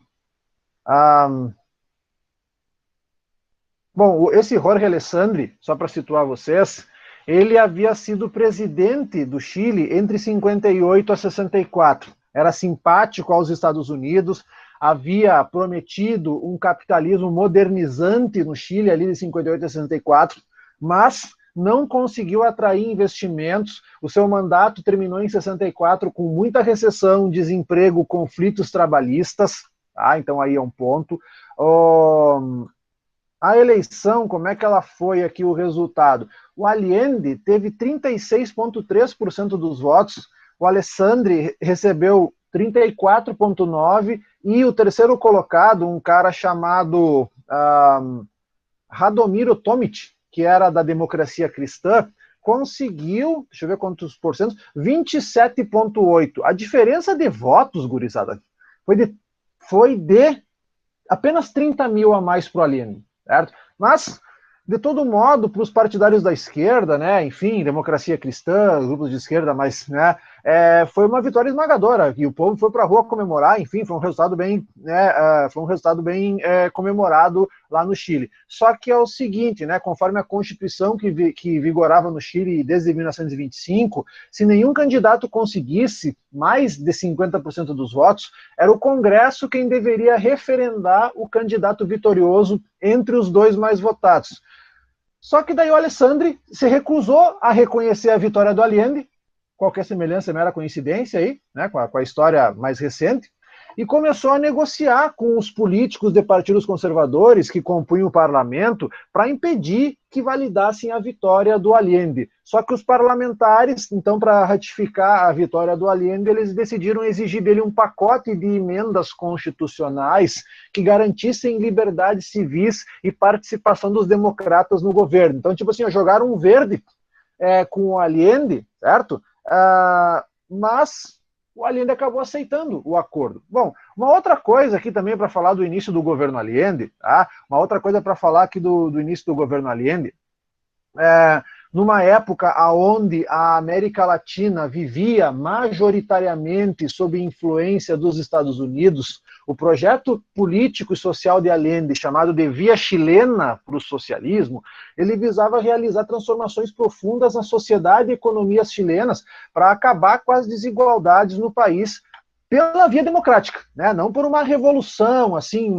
Bom, esse Jorge Alessandri, só para situar vocês, ele havia sido presidente do Chile entre 58 a 64. Era simpático aos Estados Unidos, havia prometido um capitalismo modernizante no Chile, ali de 58 a 64, mas não conseguiu atrair investimentos. O seu mandato terminou em 64 com muita recessão, desemprego, conflitos trabalhistas. Então aí é um ponto. A eleição, como é que ela foi aqui o resultado? O Allende teve 36,3% dos votos, o Alessandri recebeu 34,9%, e o terceiro colocado, um cara chamado Radomiro Tomic, que era da democracia cristã, conseguiu, deixa eu ver quantos porcentos, 27,8%. A diferença de votos, gurizada, foi de apenas 30 mil a mais para o Allende. Certo? Mas, de todo modo, para os partidários da esquerda, né, enfim, democracia cristã, grupos de esquerda, mas né, foi uma vitória esmagadora, e o povo foi para a rua comemorar, enfim, foi um resultado bem, comemorado lá no Chile. Só que é o seguinte, né, conforme a Constituição que vigorava no Chile desde 1925, se nenhum candidato conseguisse mais de 50% dos votos, era o Congresso quem deveria referendar o candidato vitorioso entre os dois mais votados. Só que daí o Alessandri se recusou a reconhecer a vitória do Allende, qualquer semelhança é mera coincidência aí, né, com a história mais recente, e começou a negociar com os políticos de partidos conservadores que compunham o parlamento para impedir que validassem a vitória do Allende. Só que os parlamentares, então, para ratificar a vitória do Allende, eles decidiram exigir dele um pacote de emendas constitucionais que garantissem liberdades civis e participação dos democratas no governo. Então, tipo assim, jogaram um verde com o Allende, certo? Mas o Allende acabou aceitando o acordo. Bom, uma outra coisa aqui também para falar do início do governo Allende, tá? Uma outra coisa para falar aqui do início do governo Allende, numa época onde a América Latina vivia majoritariamente sob influência dos Estados Unidos, o projeto político e social de Allende, chamado de Via Chilena para o Socialismo, ele visava realizar transformações profundas na sociedade e economias chilenas para acabar com as desigualdades no país, pela via democrática, né? Não por uma revolução, assim,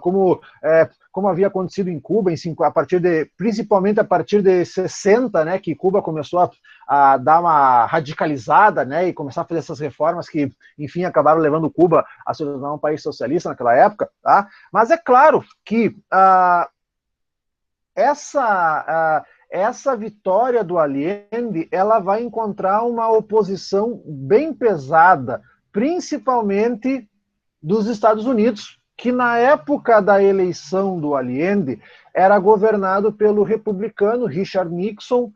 como havia acontecido em Cuba, principalmente a partir de 60, né, que Cuba começou a dar uma radicalizada, né, e começar a fazer essas reformas que, enfim, acabaram levando Cuba a se tornar um país socialista naquela época, tá? Mas é claro que essa vitória do Allende, ela vai encontrar uma oposição bem pesada, principalmente dos Estados Unidos, que na época da eleição do Allende era governado pelo republicano Richard Nixon,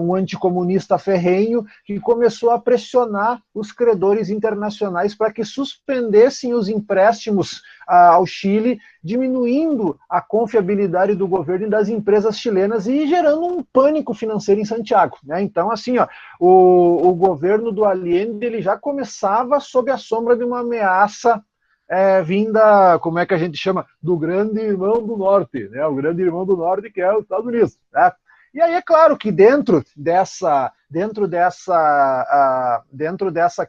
um anticomunista ferrenho, que começou a pressionar os credores internacionais para que suspendessem os empréstimos ao Chile, diminuindo a confiabilidade do governo e das empresas chilenas e gerando um pânico financeiro em Santiago, né? Então, assim, o governo do Allende ele já começava sob a sombra de uma ameaça vinda, como é que a gente chama, do grande irmão do norte, né? O grande irmão do norte que é os Estados Unidos, né? E aí é claro que dentro dessa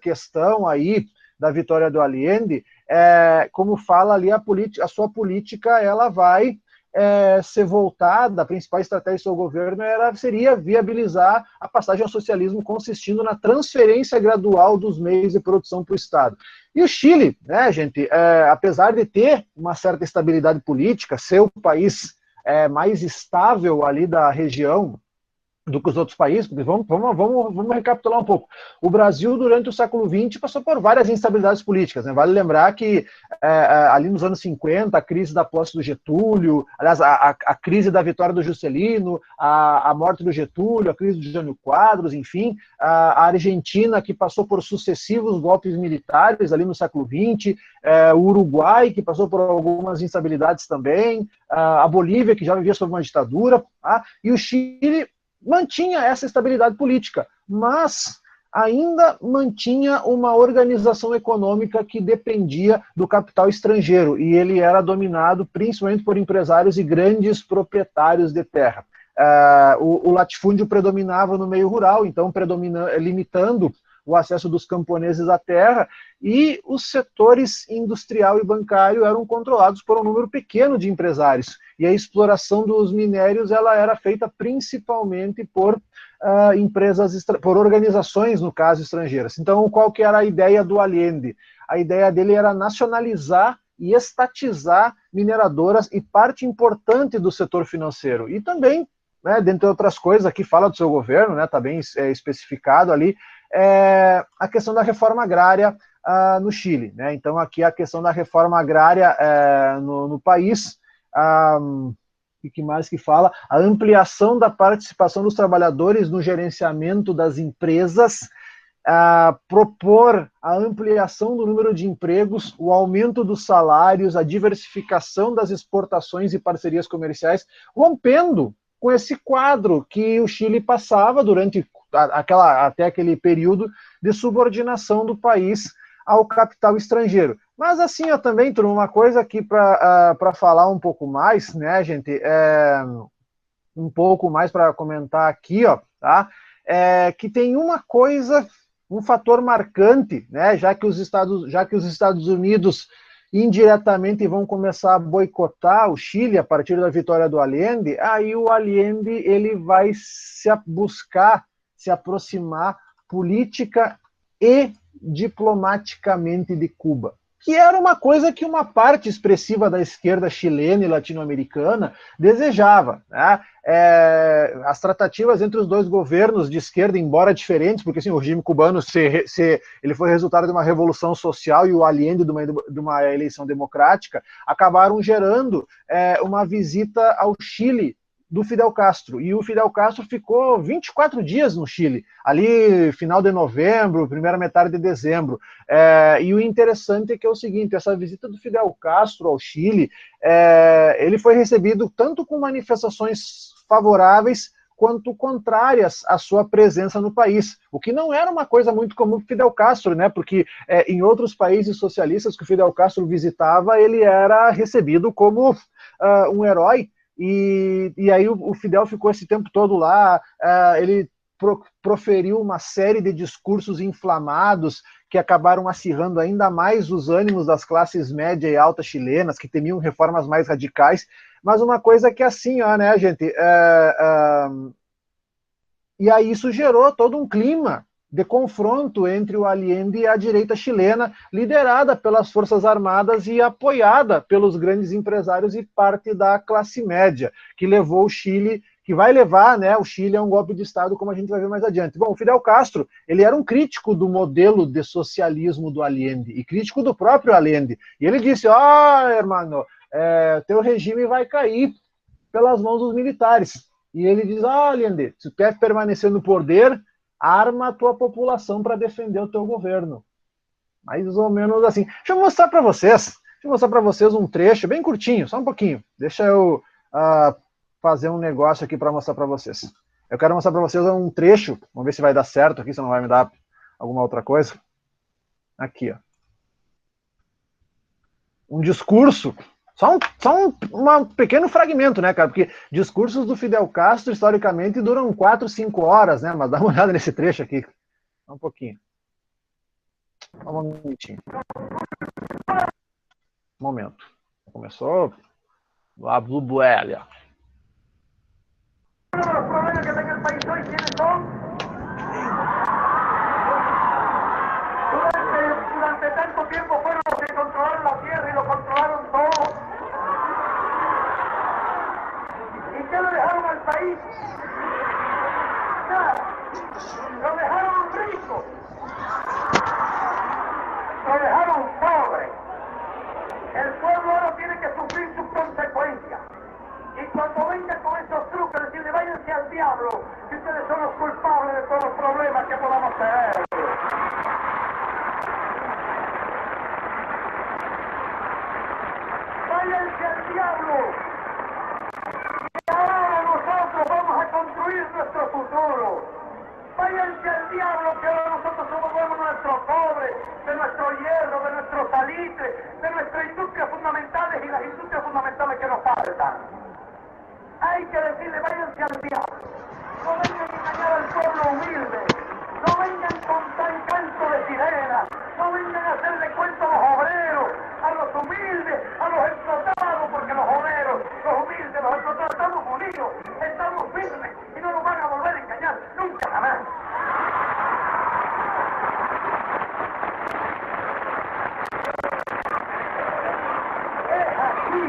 questão aí da vitória do Allende, como fala ali a sua política, ela vai ser voltada, a principal estratégia do seu governo seria viabilizar a passagem ao socialismo, consistindo na transferência gradual dos meios de produção para o Estado. E o Chile, né, gente, apesar de ter uma certa estabilidade política, ser o país mais estável ali da região do que os outros países, porque vamos recapitular um pouco. O Brasil, durante o século XX, passou por várias instabilidades políticas, né? Vale lembrar que ali nos anos 50, a crise da posse do Getúlio, aliás, a crise da vitória do Juscelino, a morte do Getúlio, a crise do Jânio Quadros, enfim, a Argentina, que passou por sucessivos golpes militares ali no século XX, o Uruguai, que passou por algumas instabilidades também, a Bolívia, que já vivia sob uma ditadura, e o Chile mantinha essa estabilidade política, mas ainda mantinha uma organização econômica que dependia do capital estrangeiro, e ele era dominado principalmente por empresários e grandes proprietários de terra. O latifúndio predominava no meio rural, então limitando o acesso dos camponeses à terra, e os setores industrial e bancário eram controlados por um número pequeno de empresários, e a exploração dos minérios ela era feita principalmente por por organizações, no caso, estrangeiras. Então, qual que era a ideia do Allende? A ideia dele era nacionalizar e estatizar mineradoras e parte importante do setor financeiro. E também, né, dentre outras coisas, aqui fala do seu governo, né, está bem especificado ali, a questão da reforma agrária no Chile, né? Então, aqui a questão da reforma agrária no país, e que mais que fala? A ampliação da participação dos trabalhadores no gerenciamento das empresas, propor a ampliação do número de empregos, o aumento dos salários, a diversificação das exportações e parcerias comerciais, rompendo com esse quadro que o Chile passava durante até aquele período de subordinação do país ao capital estrangeiro. Mas assim, também, turma, uma coisa aqui para falar um pouco mais, né, gente, um pouco mais para comentar aqui, tá? Que tem uma coisa, um fator marcante, né, já que os Estados Unidos indiretamente vão começar a boicotar o Chile a partir da vitória do Allende, aí o Allende ele vai buscar se aproximar política e diplomaticamente de Cuba, que era uma coisa que uma parte expressiva da esquerda chilena e latino-americana desejava, né? As tratativas entre os dois governos de esquerda, embora diferentes, porque assim, o regime cubano ele foi resultado de uma revolução social e o Allende de uma eleição democrática, acabaram gerando uma visita ao Chile do Fidel Castro, e o Fidel Castro ficou 24 dias no Chile, ali final de novembro, primeira metade de dezembro, e o interessante é que é o seguinte, essa visita do Fidel Castro ao Chile, ele foi recebido tanto com manifestações favoráveis quanto contrárias à sua presença no país, o que não era uma coisa muito comum para Fidel Castro, né? Porque em outros países socialistas que o Fidel Castro visitava, ele era recebido como um herói. E aí o Fidel ficou esse tempo todo lá, ele proferiu uma série de discursos inflamados que acabaram acirrando ainda mais os ânimos das classes média e alta chilenas, que temiam reformas mais radicais, mas uma coisa que assim, ó, né, gente, e aí isso gerou todo um clima de confronto entre o Allende e a direita chilena, liderada pelas Forças Armadas e apoiada pelos grandes empresários e parte da classe média, que levou o Chile, que vai levar, né, o Chile a um golpe de Estado, como a gente vai ver mais adiante. Bom, o Fidel Castro, ele era um crítico do modelo de socialismo do Allende, e crítico do próprio Allende, e ele disse, hermano, teu regime vai cair pelas mãos dos militares. E ele diz, Allende, se tu quer permanecer no poder, arma a tua população para defender o teu governo. Mais ou menos assim. Deixa eu mostrar para vocês um trecho bem curtinho, só um pouquinho. Deixa eu fazer um negócio aqui para mostrar para vocês. Eu quero mostrar para vocês um trecho, vamos ver se vai dar certo aqui, se não vai me dar alguma outra coisa. Aqui, ó. Um discurso, só um pequeno fragmento, né, cara? Porque discursos do Fidel Castro, historicamente, duram 4, 5 horas, né? Mas dá uma olhada nesse trecho aqui. Só um pouquinho. Só um minutinho. Momento. Começou a Blubuélia. Uno de los problemas que tenga el país hoy, ¿quiénes son? Durante tanto tiempo fueron los que controlaron la tierra y lo controlaron todo. ¿Y qué le dejaron al país? Nada. Lo dejaron rico. Lo dejaron pobre. El pueblo ahora tiene que sufrir sus consecuencias. Y cuando vengan con esos trucos, decirle, váyanse al diablo, que ustedes son los culpables de todos los problemas que podamos tener. Váyanse al diablo. Y ahora nosotros vamos a construir nuestro futuro. Váyanse al diablo, que ahora nosotros somos dueños de nuestro cobre, de nuestro hierro, de nuestro salitre, de nuestras industrias fundamentales y las industrias fundamentales que nos faltan. Hay que decirle, váyanse al diablo. No vengan a engañar al pueblo humilde. No vengan con tan canto de sirena. No vengan a hacerle cuento a los obreros, a los humildes, a los explotados, porque los obreros, los humildes, los explotados, estamos unidos, estamos firmes y no nos van a volver a engañar nunca jamás. Es así.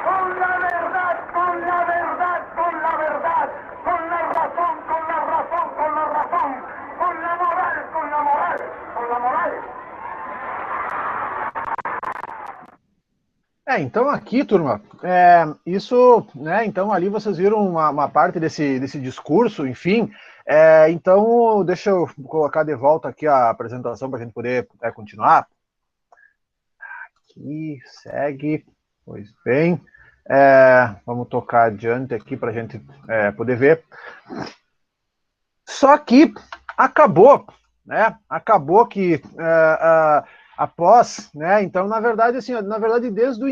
Con la verdad, con la verdad, con la verdad, con la razón, con la razón, con la razón, con la moral, con la moral, con la moral. Então aqui, turma, isso, né, então ali vocês viram uma parte desse discurso, enfim, então deixa eu colocar de volta aqui a apresentação para a gente poder continuar. Aqui, segue, pois bem, vamos tocar adiante aqui para a gente poder ver. Só que acabou, né, acabou que... após, né, então, na verdade, assim, desde o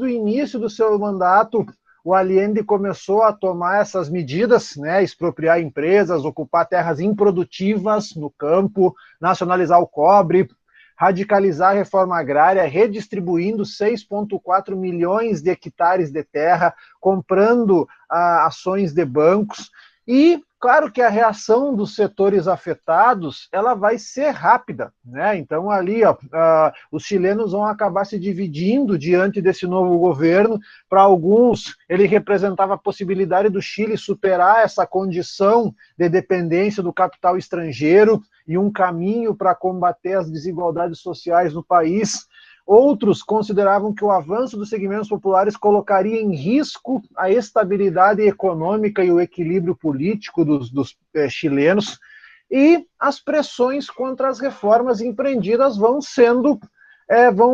início do seu mandato, o Allende começou a tomar essas medidas, né, expropriar empresas, ocupar terras improdutivas no campo, nacionalizar o cobre, radicalizar a reforma agrária, redistribuindo 6,4 milhões de hectares de terra, comprando ações de bancos. E, claro que a reação dos setores afetados, ela vai ser rápida, né? Então, ali, os chilenos vão acabar se dividindo diante desse novo governo. Para alguns, ele representava a possibilidade do Chile superar essa condição de dependência do capital estrangeiro e um caminho para combater as desigualdades sociais no país. Outros consideravam que o avanço dos segmentos populares colocaria em risco a estabilidade econômica e o equilíbrio político dos chilenos, e as pressões contra as reformas empreendidas vão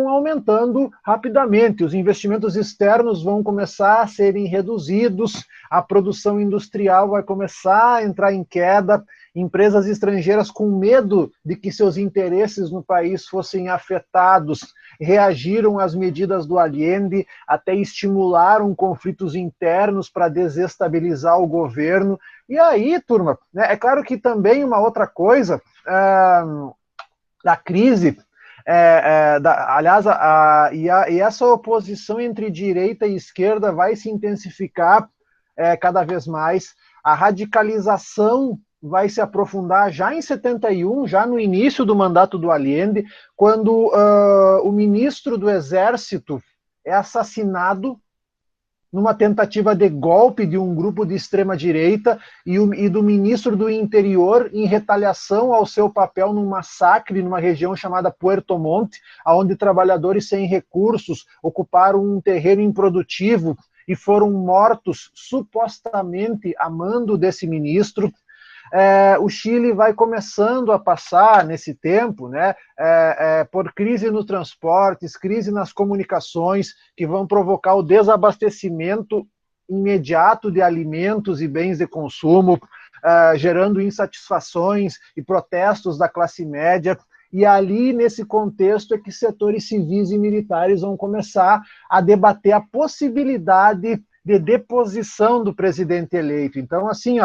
aumentando rapidamente. Os investimentos externos vão começar a serem reduzidos, a produção industrial vai começar a entrar em queda. empresas estrangeiras com medo de que seus interesses no país fossem afetados, reagiram às medidas do Allende, até estimularam conflitos internos para desestabilizar o governo. E aí, turma, né, é claro que também uma outra coisa da crise, aliás, e essa oposição entre direita e esquerda vai se intensificar cada vez mais, a radicalização vai se aprofundar já em 71, já no início do mandato do Allende, quando o ministro do Exército é assassinado numa tentativa de golpe de um grupo de extrema-direita e do ministro do Interior em retaliação ao seu papel num massacre numa região chamada Puerto Montt, onde trabalhadores sem recursos ocuparam um terreno improdutivo e foram mortos supostamente a mando desse ministro. O Chile vai começando a passar, nesse tempo, né, por crise nos transportes, crise nas comunicações, que vão provocar o desabastecimento imediato de alimentos e bens de consumo, gerando insatisfações e protestos da classe média. E ali, nesse contexto, é que setores civis e militares vão começar a debater a possibilidade de deposição do presidente eleito. Então, assim,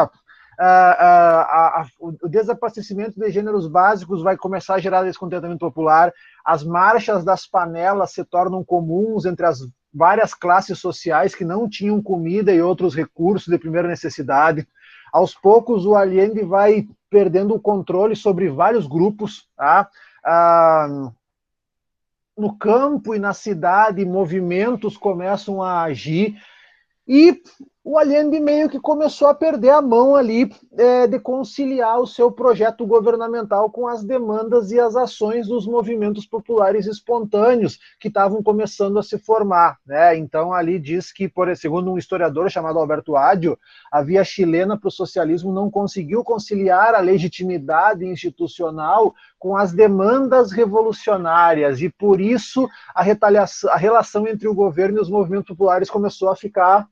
o desabastecimento de gêneros básicos vai começar a gerar descontentamento popular, as marchas das panelas se tornam comuns entre as várias classes sociais que não tinham comida e outros recursos de primeira necessidade. Aos poucos, o Allende vai perdendo o controle sobre vários grupos, tá? No campo e na cidade, movimentos começam a agir, e o Allende meio que começou a perder a mão ali de conciliar o seu projeto governamental com as demandas e as ações dos movimentos populares espontâneos que estavam começando a se formar, né? Então ali diz que, segundo um historiador chamado Alberto Adio, a via chilena para o socialismo não conseguiu conciliar a legitimidade institucional com as demandas revolucionárias, e por isso a relação entre o governo e os movimentos populares começou a ficar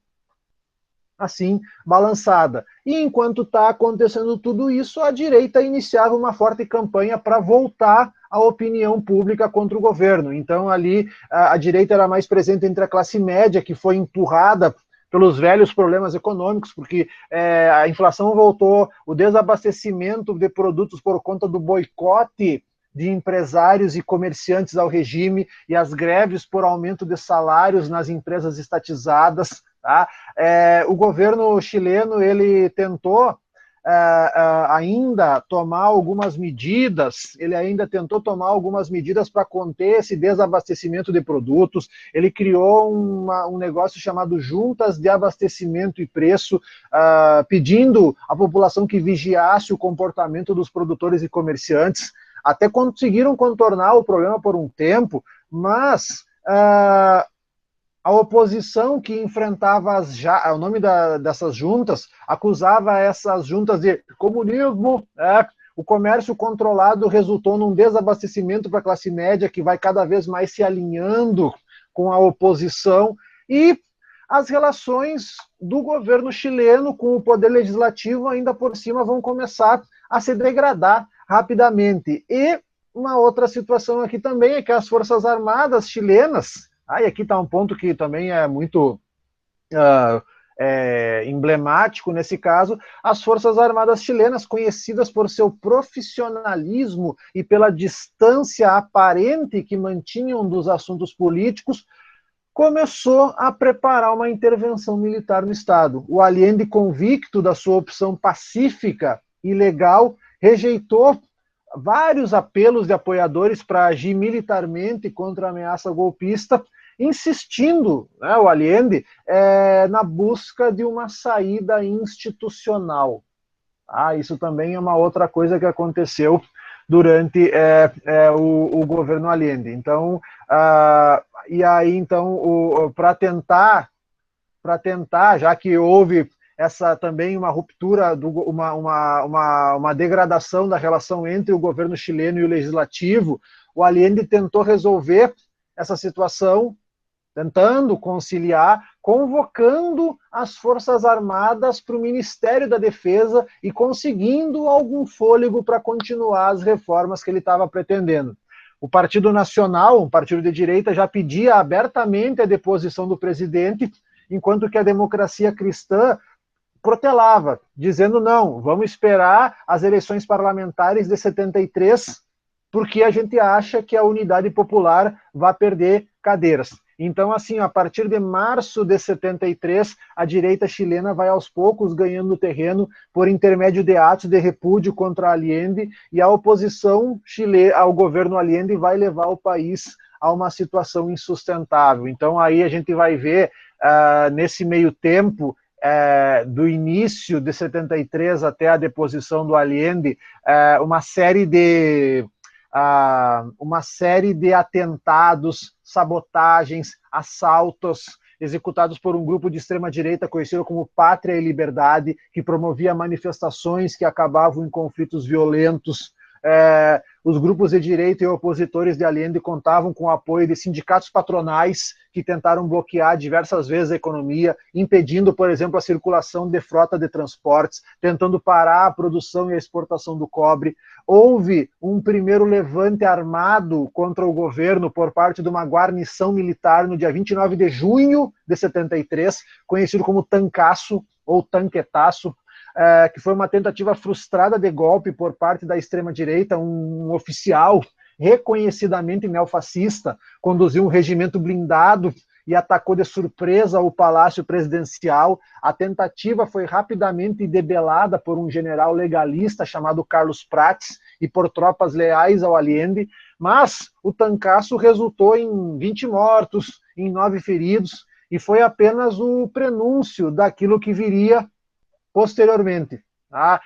assim, balançada. E enquanto está acontecendo tudo isso, a direita iniciava uma forte campanha para voltar a opinião pública contra o governo. Então ali a direita era mais presente entre a classe média, que foi empurrada pelos velhos problemas econômicos, porque a inflação voltou, o desabastecimento de produtos por conta do boicote de empresários e comerciantes ao regime e as greves por aumento de salários nas empresas estatizadas. Tá? O governo chileno ele tentou ainda tomar algumas medidas, para conter esse desabastecimento de produtos. Ele criou um negócio chamado Juntas de Abastecimento e Preço, pedindo à população que vigiasse o comportamento dos produtores e comerciantes. Até conseguiram contornar o problema por um tempo, mas a oposição que enfrentava o nome dessas juntas, acusava essas juntas de comunismo. O comércio controlado resultou num desabastecimento para a classe média, que vai cada vez mais se alinhando com a oposição, e as relações do governo chileno com o poder legislativo ainda por cima vão começar a se degradar rapidamente. E uma outra situação aqui também é que as Forças Armadas chilenas, e aqui está um ponto que também é muito emblemático nesse caso, as Forças Armadas chilenas, conhecidas por seu profissionalismo e pela distância aparente que mantinham dos assuntos políticos, começou a preparar uma intervenção militar no Estado. O Allende, convicto da sua opção pacífica e legal, rejeitou vários apelos de apoiadores para agir militarmente contra a ameaça golpista, insistindo, né, o Allende, na busca de uma saída institucional. Isso também é uma outra coisa que aconteceu durante o governo Allende. Então, para tentar, já que houve também uma ruptura, uma degradação da relação entre o governo chileno e o legislativo, o Allende tentou resolver essa situação, tentando conciliar, convocando as Forças Armadas para o Ministério da Defesa e conseguindo algum fôlego para continuar as reformas que ele estava pretendendo. O Partido Nacional, um partido de direita, já pedia abertamente a deposição do presidente, enquanto que a Democracia Cristã protelava, dizendo não, vamos esperar as eleições parlamentares de 73, porque a gente acha que a Unidade Popular vai perder cadeiras. Então, assim, a partir de março de 73, a direita chilena vai aos poucos ganhando terreno por intermédio de atos de repúdio contra Allende, e a oposição ao governo Allende vai levar o país a uma situação insustentável. Então, aí a gente vai ver, nesse meio tempo, do início de 73 até a deposição do Allende, uma série de atentados, sabotagens, assaltos executados por um grupo de extrema-direita conhecido como Pátria e Liberdade, que promovia manifestações que acabavam em conflitos violentos. Os grupos de direita e opositores de Allende contavam com o apoio de sindicatos patronais que tentaram bloquear diversas vezes a economia, impedindo, por exemplo, a circulação de frota de transportes, tentando parar a produção e a exportação do cobre. Houve um primeiro levante armado contra o governo por parte de uma guarnição militar no dia 29 de junho de 73, conhecido como Tancaço ou Tanquetaço, que foi uma tentativa frustrada de golpe por parte da extrema-direita. Um oficial reconhecidamente neofascista conduziu um regimento blindado e atacou de surpresa o Palácio Presidencial. A tentativa foi rapidamente debelada por um general legalista chamado Carlos Prates e por tropas leais ao Allende, mas o Tancaço resultou em 20 mortos, em 9 feridos, e foi apenas o prenúncio daquilo que viria posteriormente. Tá?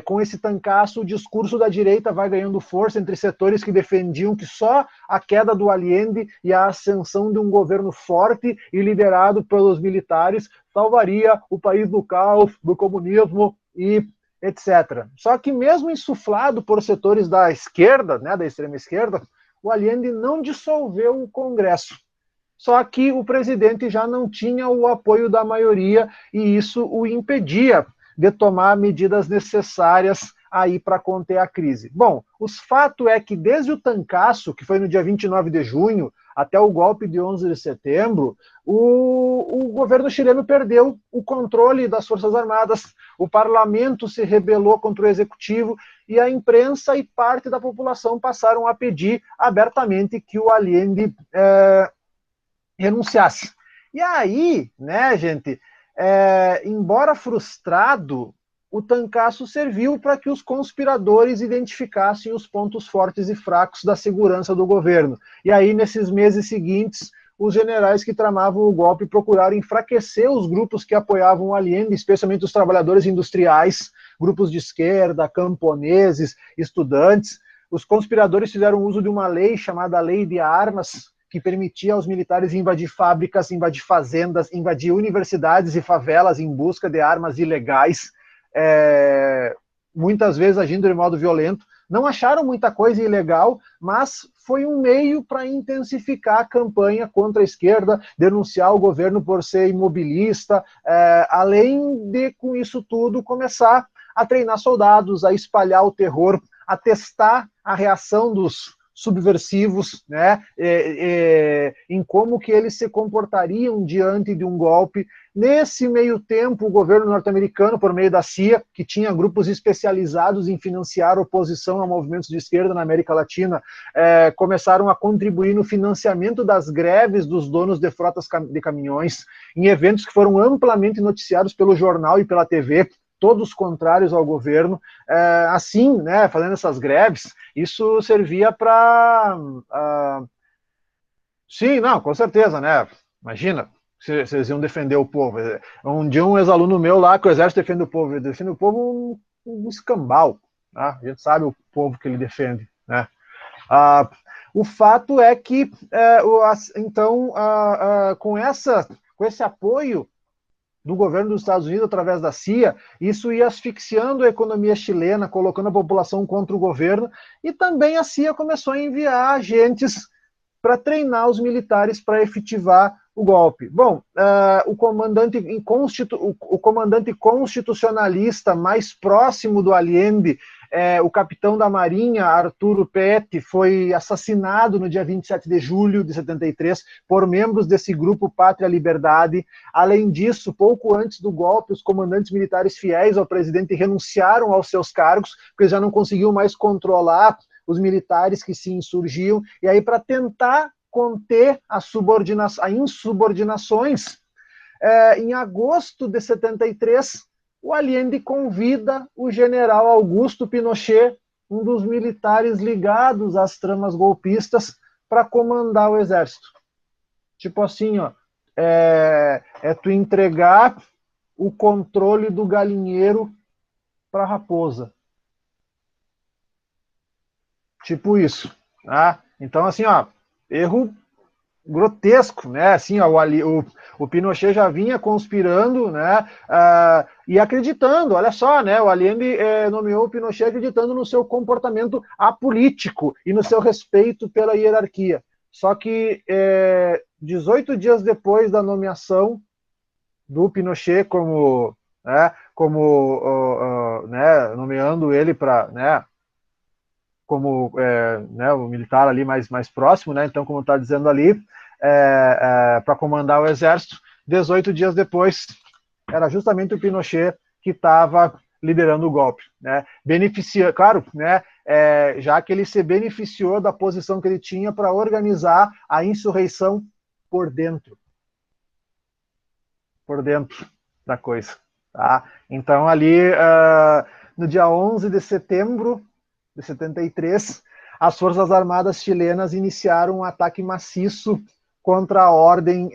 Com esse Tancaço, o discurso da direita vai ganhando força entre setores que defendiam que só a queda do Allende e a ascensão de um governo forte e liderado pelos militares salvaria o país do caos, do comunismo e etc. Só que mesmo insuflado por setores da esquerda, né, da extrema esquerda, o Allende não dissolveu o Congresso. Só que o presidente já não tinha o apoio da maioria e isso o impedia de tomar medidas necessárias aí para conter a crise. Bom, o fato é que desde o Tancaço, que foi no dia 29 de junho, até o golpe de 11 de setembro, o governo chileno perdeu o controle das Forças Armadas, o parlamento se rebelou contra o executivo e a imprensa e parte da população passaram a pedir abertamente que o Allende renunciasse. E aí, né, gente, embora frustrado, o Tancaço serviu para que os conspiradores identificassem os pontos fortes e fracos da segurança do governo. E aí, nesses meses seguintes, os generais que tramavam o golpe procuraram enfraquecer os grupos que apoiavam o Allende, especialmente os trabalhadores industriais, grupos de esquerda, camponeses, estudantes. Os conspiradores fizeram uso de uma lei chamada Lei de Armas, que permitia aos militares invadir fábricas, invadir fazendas, invadir universidades e favelas em busca de armas ilegais, muitas vezes agindo de modo violento. Não acharam muita coisa ilegal, mas foi um meio para intensificar a campanha contra a esquerda, denunciar o governo por ser imobilista, além de, com isso tudo, começar a treinar soldados, a espalhar o terror, a testar a reação dos subversivos, né, em como que eles se comportariam diante de um golpe. Nesse meio tempo, o governo norte-americano, por meio da CIA, que tinha grupos especializados em financiar oposição a movimentos de esquerda na América Latina, começaram a contribuir no financiamento das greves dos donos de frotas de caminhões, em eventos que foram amplamente noticiados pelo jornal e pela TV, todos contrários ao governo. Assim, né, fazendo essas greves, isso servia para... Sim, não, com certeza, né? Imagina, se eles iam defender o povo. Um dia um ex-aluno meu lá, que o exército defende o povo, ele defende o povo um escambau, tá? A gente sabe o povo que ele defende, né? O fato é que, então, com esse apoio do governo dos Estados Unidos através da CIA, isso ia asfixiando a economia chilena, colocando a população contra o governo, e também a CIA começou a enviar agentes para treinar os militares para efetivar o golpe. Bom, o comandante constitucionalista mais próximo do Allende, o capitão da Marinha, Arturo Pet, foi assassinado no dia 27 de julho de 73 por membros desse grupo Pátria Liberdade. Além disso, pouco antes do golpe, os comandantes militares fiéis ao presidente renunciaram aos seus cargos, porque já não conseguiam mais controlar os militares que se insurgiam. E aí, para tentar conter as insubordinações, em agosto de 73, o Allende convida o general Augusto Pinochet, um dos militares ligados às tramas golpistas, para comandar o exército. Tipo assim, ó, tu entregar o controle do galinheiro para a raposa. Tipo isso. Tá? Então, assim, ó, erro grotesco, né? Assim, ó, o Pinochet já vinha conspirando, né? E acreditando, olha só, né? O Allende nomeou o Pinochet acreditando no seu comportamento apolítico e no seu respeito pela hierarquia. Só que 18 dias depois da nomeação do Pinochet nomeando ele para, né, como o militar ali mais próximo, né? Então, como está dizendo ali, para comandar o exército, 18 dias depois, era justamente o Pinochet que estava liderando o golpe, né? Claro, né? Já que ele se beneficiou da posição que ele tinha para organizar a insurreição por dentro da coisa, tá? Então, ali, no dia 11 de setembro de 73, as Forças Armadas chilenas iniciaram um ataque maciço contra a ordem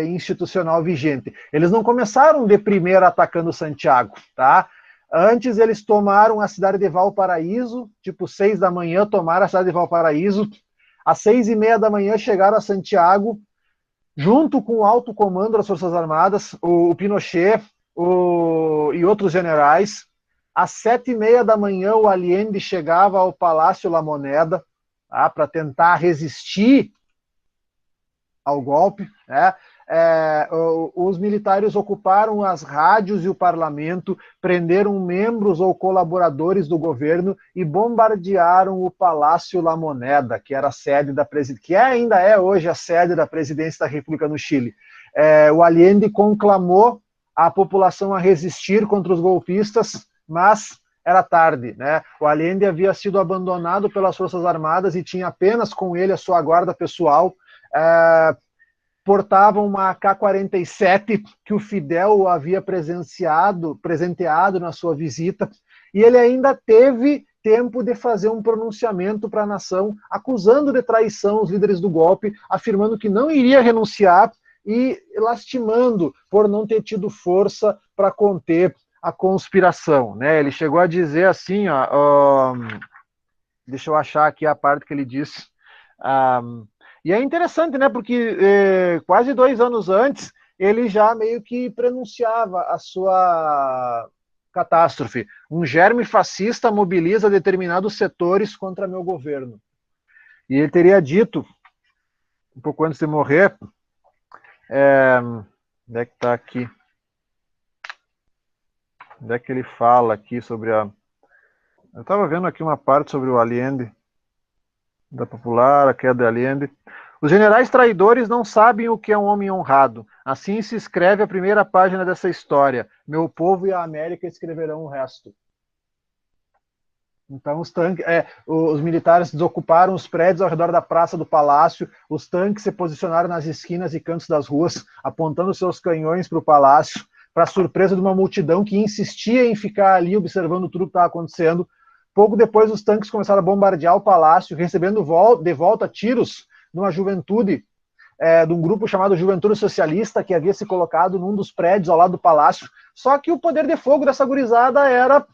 institucional vigente. Eles não começaram de primeiro atacando Santiago, tá? Antes eles tomaram a cidade de Valparaíso, tipo 6 da manhã, tomaram a cidade de Valparaíso, às 6:30 da manhã chegaram a Santiago, junto com o alto comando das Forças Armadas, o Pinochet e outros generais. Às 7:30 da manhã, o Allende chegava ao Palácio La Moneda, tá, para tentar resistir ao golpe, né? Os militares ocuparam as rádios e o parlamento, prenderam membros ou colaboradores do governo e bombardearam o Palácio La Moneda, que era a sede que ainda é hoje a sede da presidência da República no Chile. O Allende conclamou a população a resistir contra os golpistas, mas era tarde, né? O Allende havia sido abandonado pelas Forças Armadas e tinha apenas com ele a sua guarda pessoal. Portava uma AK-47 que o Fidel havia presenteado na sua visita, e ele ainda teve tempo de fazer um pronunciamento para a nação, acusando de traição os líderes do golpe, afirmando que não iria renunciar e lastimando por não ter tido força para conter a conspiração, né? Ele chegou a dizer assim, deixa eu achar aqui a parte que ele disse. E é interessante, né? Porque quase 2 anos antes, ele já meio que prenunciava a sua catástrofe. Um germe fascista mobiliza determinados setores contra meu governo. E ele teria dito, um pouco antes de morrer, onde é que está aqui? Onde é que ele fala aqui sobre Eu estava vendo aqui uma parte sobre o Allende, da Popular, a queda de Allende. Os generais traidores não sabem o que é um homem honrado. Assim se escreve a primeira página dessa história. Meu povo e a América escreverão o resto. Então os militares desocuparam os prédios ao redor da Praça do Palácio, os tanques se posicionaram nas esquinas e cantos das ruas, apontando seus canhões para o palácio, para surpresa de uma multidão que insistia em ficar ali observando tudo que estava acontecendo. Pouco depois, os tanques começaram a bombardear o palácio, recebendo de volta tiros de uma juventude, de um grupo chamado Juventude Socialista, que havia se colocado num dos prédios ao lado do palácio. Só que o poder de fogo dessa gurizada era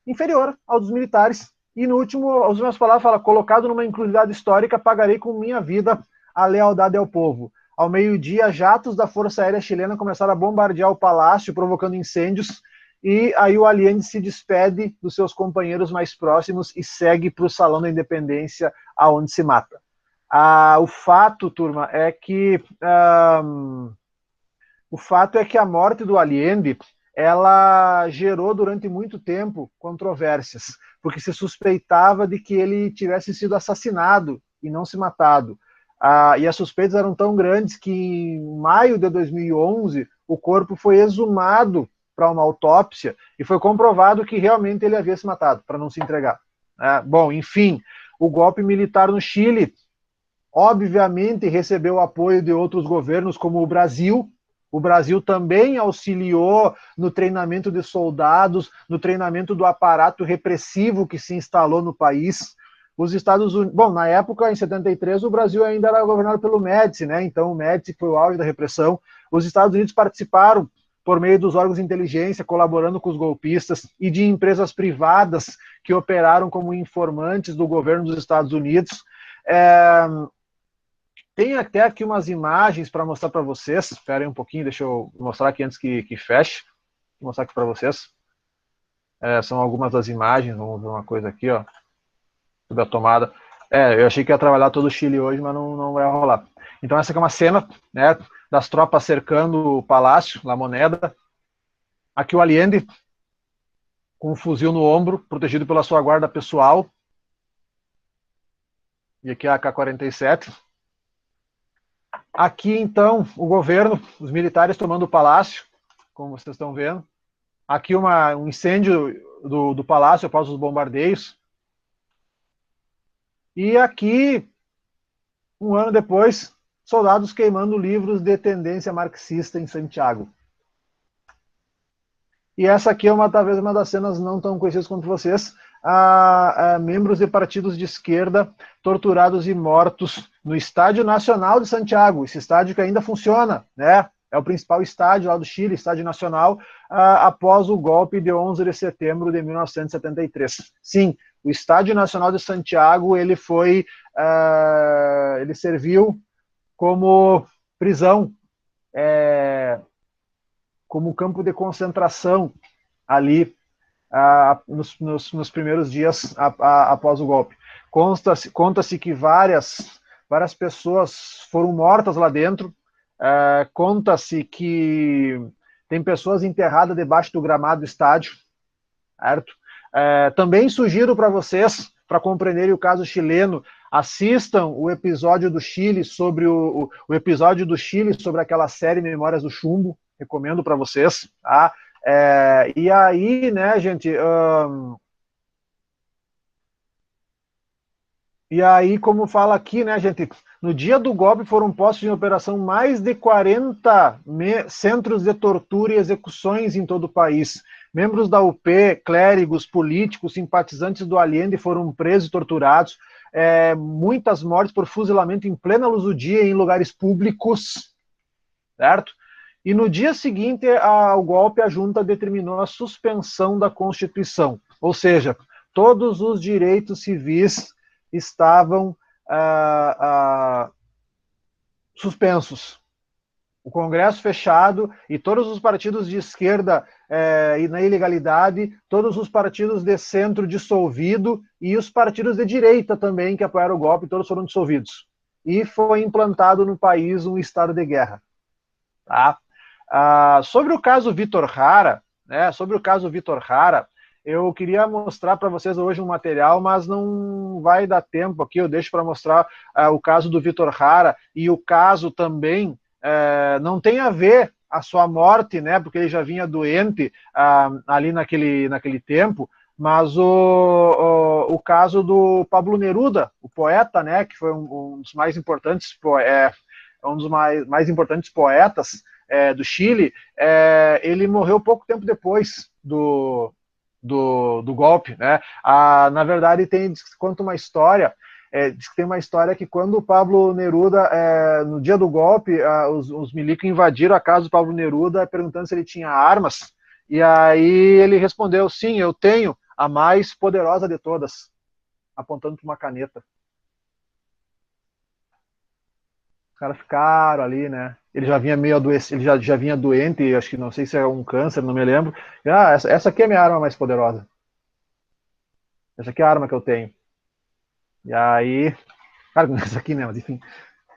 inferior ao dos militares. E, as últimas palavras, fala: colocado numa encruzilhada histórica, pagarei com minha vida a lealdade ao povo. Ao meio-dia, jatos da Força Aérea Chilena começaram a bombardear o palácio, provocando incêndios. E aí o Allende se despede dos seus companheiros mais próximos e segue para o Salão da Independência, aonde se mata. O fato, turma, é que a morte do Allende ela gerou durante muito tempo controvérsias, porque se suspeitava de que ele tivesse sido assassinado e não se matado. E as suspeitas eram tão grandes que em maio de 2011 o corpo foi exumado para uma autópsia e foi comprovado que realmente ele havia se matado, para não se entregar. Bom, enfim, o golpe militar no Chile obviamente recebeu o apoio de outros governos, como o Brasil. O Brasil também auxiliou no treinamento de soldados, no treinamento do aparato repressivo que se instalou no país. Os Estados Unidos, bom, na época, em 73, o Brasil ainda era governado pelo Médici, né? Então o Médici foi o auge da repressão. Os Estados Unidos participaram por meio dos órgãos de inteligência, colaborando com os golpistas, e de empresas privadas que operaram como informantes do governo dos Estados Unidos. Tem até aqui umas imagens para mostrar para vocês. Espera aí um pouquinho, deixa eu mostrar aqui antes que feche. Vou mostrar aqui para vocês. São algumas das imagens. Vamos ver uma coisa aqui, ó. Sobre a tomada. Eu achei que ia trabalhar todo o Chile hoje, mas não vai rolar. Então essa aqui é uma cena, né, das tropas cercando o palácio, La Moneda. Aqui o Allende, com um fuzil no ombro, protegido pela sua guarda pessoal. E aqui a AK-47. Aqui, então, o governo, os militares tomando o palácio, como vocês estão vendo. Aqui um incêndio do palácio após os bombardeios. E aqui, um ano depois, soldados queimando livros de tendência marxista em Santiago. E essa aqui é talvez uma das cenas não tão conhecidas quanto vocês. Membros de partidos de esquerda torturados e mortos no Estádio Nacional de Santiago, esse estádio que ainda funciona, né? É o principal estádio lá do Chile, Estádio Nacional, após o golpe de 11 de setembro de 1973. Sim, o Estádio Nacional de Santiago, ele serviu como prisão, como campo de concentração ali, nos primeiros dias após o golpe. Conta-se que várias pessoas foram mortas lá dentro. Conta-se que tem pessoas enterradas debaixo do gramado do estádio, certo? Também sugiro para vocês, para compreenderem o caso chileno, assistam o episódio do Chile sobre o episódio do Chile sobre aquela série Memórias do Chumbo. Recomendo para vocês, tá? E aí, né, gente, e aí, como fala aqui, né, gente, no dia do golpe foram postos em operação mais de 40 centros de tortura e execuções em todo o país. Membros da UP, clérigos, políticos, simpatizantes do Allende foram presos e torturados. Muitas mortes por fuzilamento em plena luz do dia em lugares públicos, certo? E no dia seguinte ao golpe, a junta determinou a suspensão da Constituição. Ou seja, todos os direitos civis estavam suspensos. O Congresso fechado e todos os partidos de esquerda e na ilegalidade, todos os partidos de centro dissolvido e os partidos de direita também que apoiaram o golpe, todos foram dissolvidos. E foi implantado no país um estado de guerra. Tá? Sobre o caso Vitor Jara, né, eu queria mostrar para vocês hoje um material, mas não vai dar tempo aqui, eu deixo para mostrar o caso do Vitor Jara, e o caso também não tem a ver a sua morte, né, porque ele já vinha doente ali naquele tempo, mas o caso do Pablo Neruda, o poeta, né, que foi um dos mais importantes, mais importantes poetas do Chile, ele morreu pouco tempo depois do golpe, né? Na verdade, conta uma história, diz que tem uma história que quando o Pablo Neruda, no dia do golpe, os milicos invadiram a casa do Pablo Neruda perguntando se ele tinha armas, e aí ele respondeu, sim, eu tenho a mais poderosa de todas, apontando para uma caneta. Os caras ficaram ali, né? Ele já vinha meio adoecido, ele já vinha doente, acho que não sei se é um câncer, não me lembro. Essa aqui é a minha arma mais poderosa. Essa aqui é a arma que eu tenho. E aí Claro que não é essa aqui, né? Mas enfim.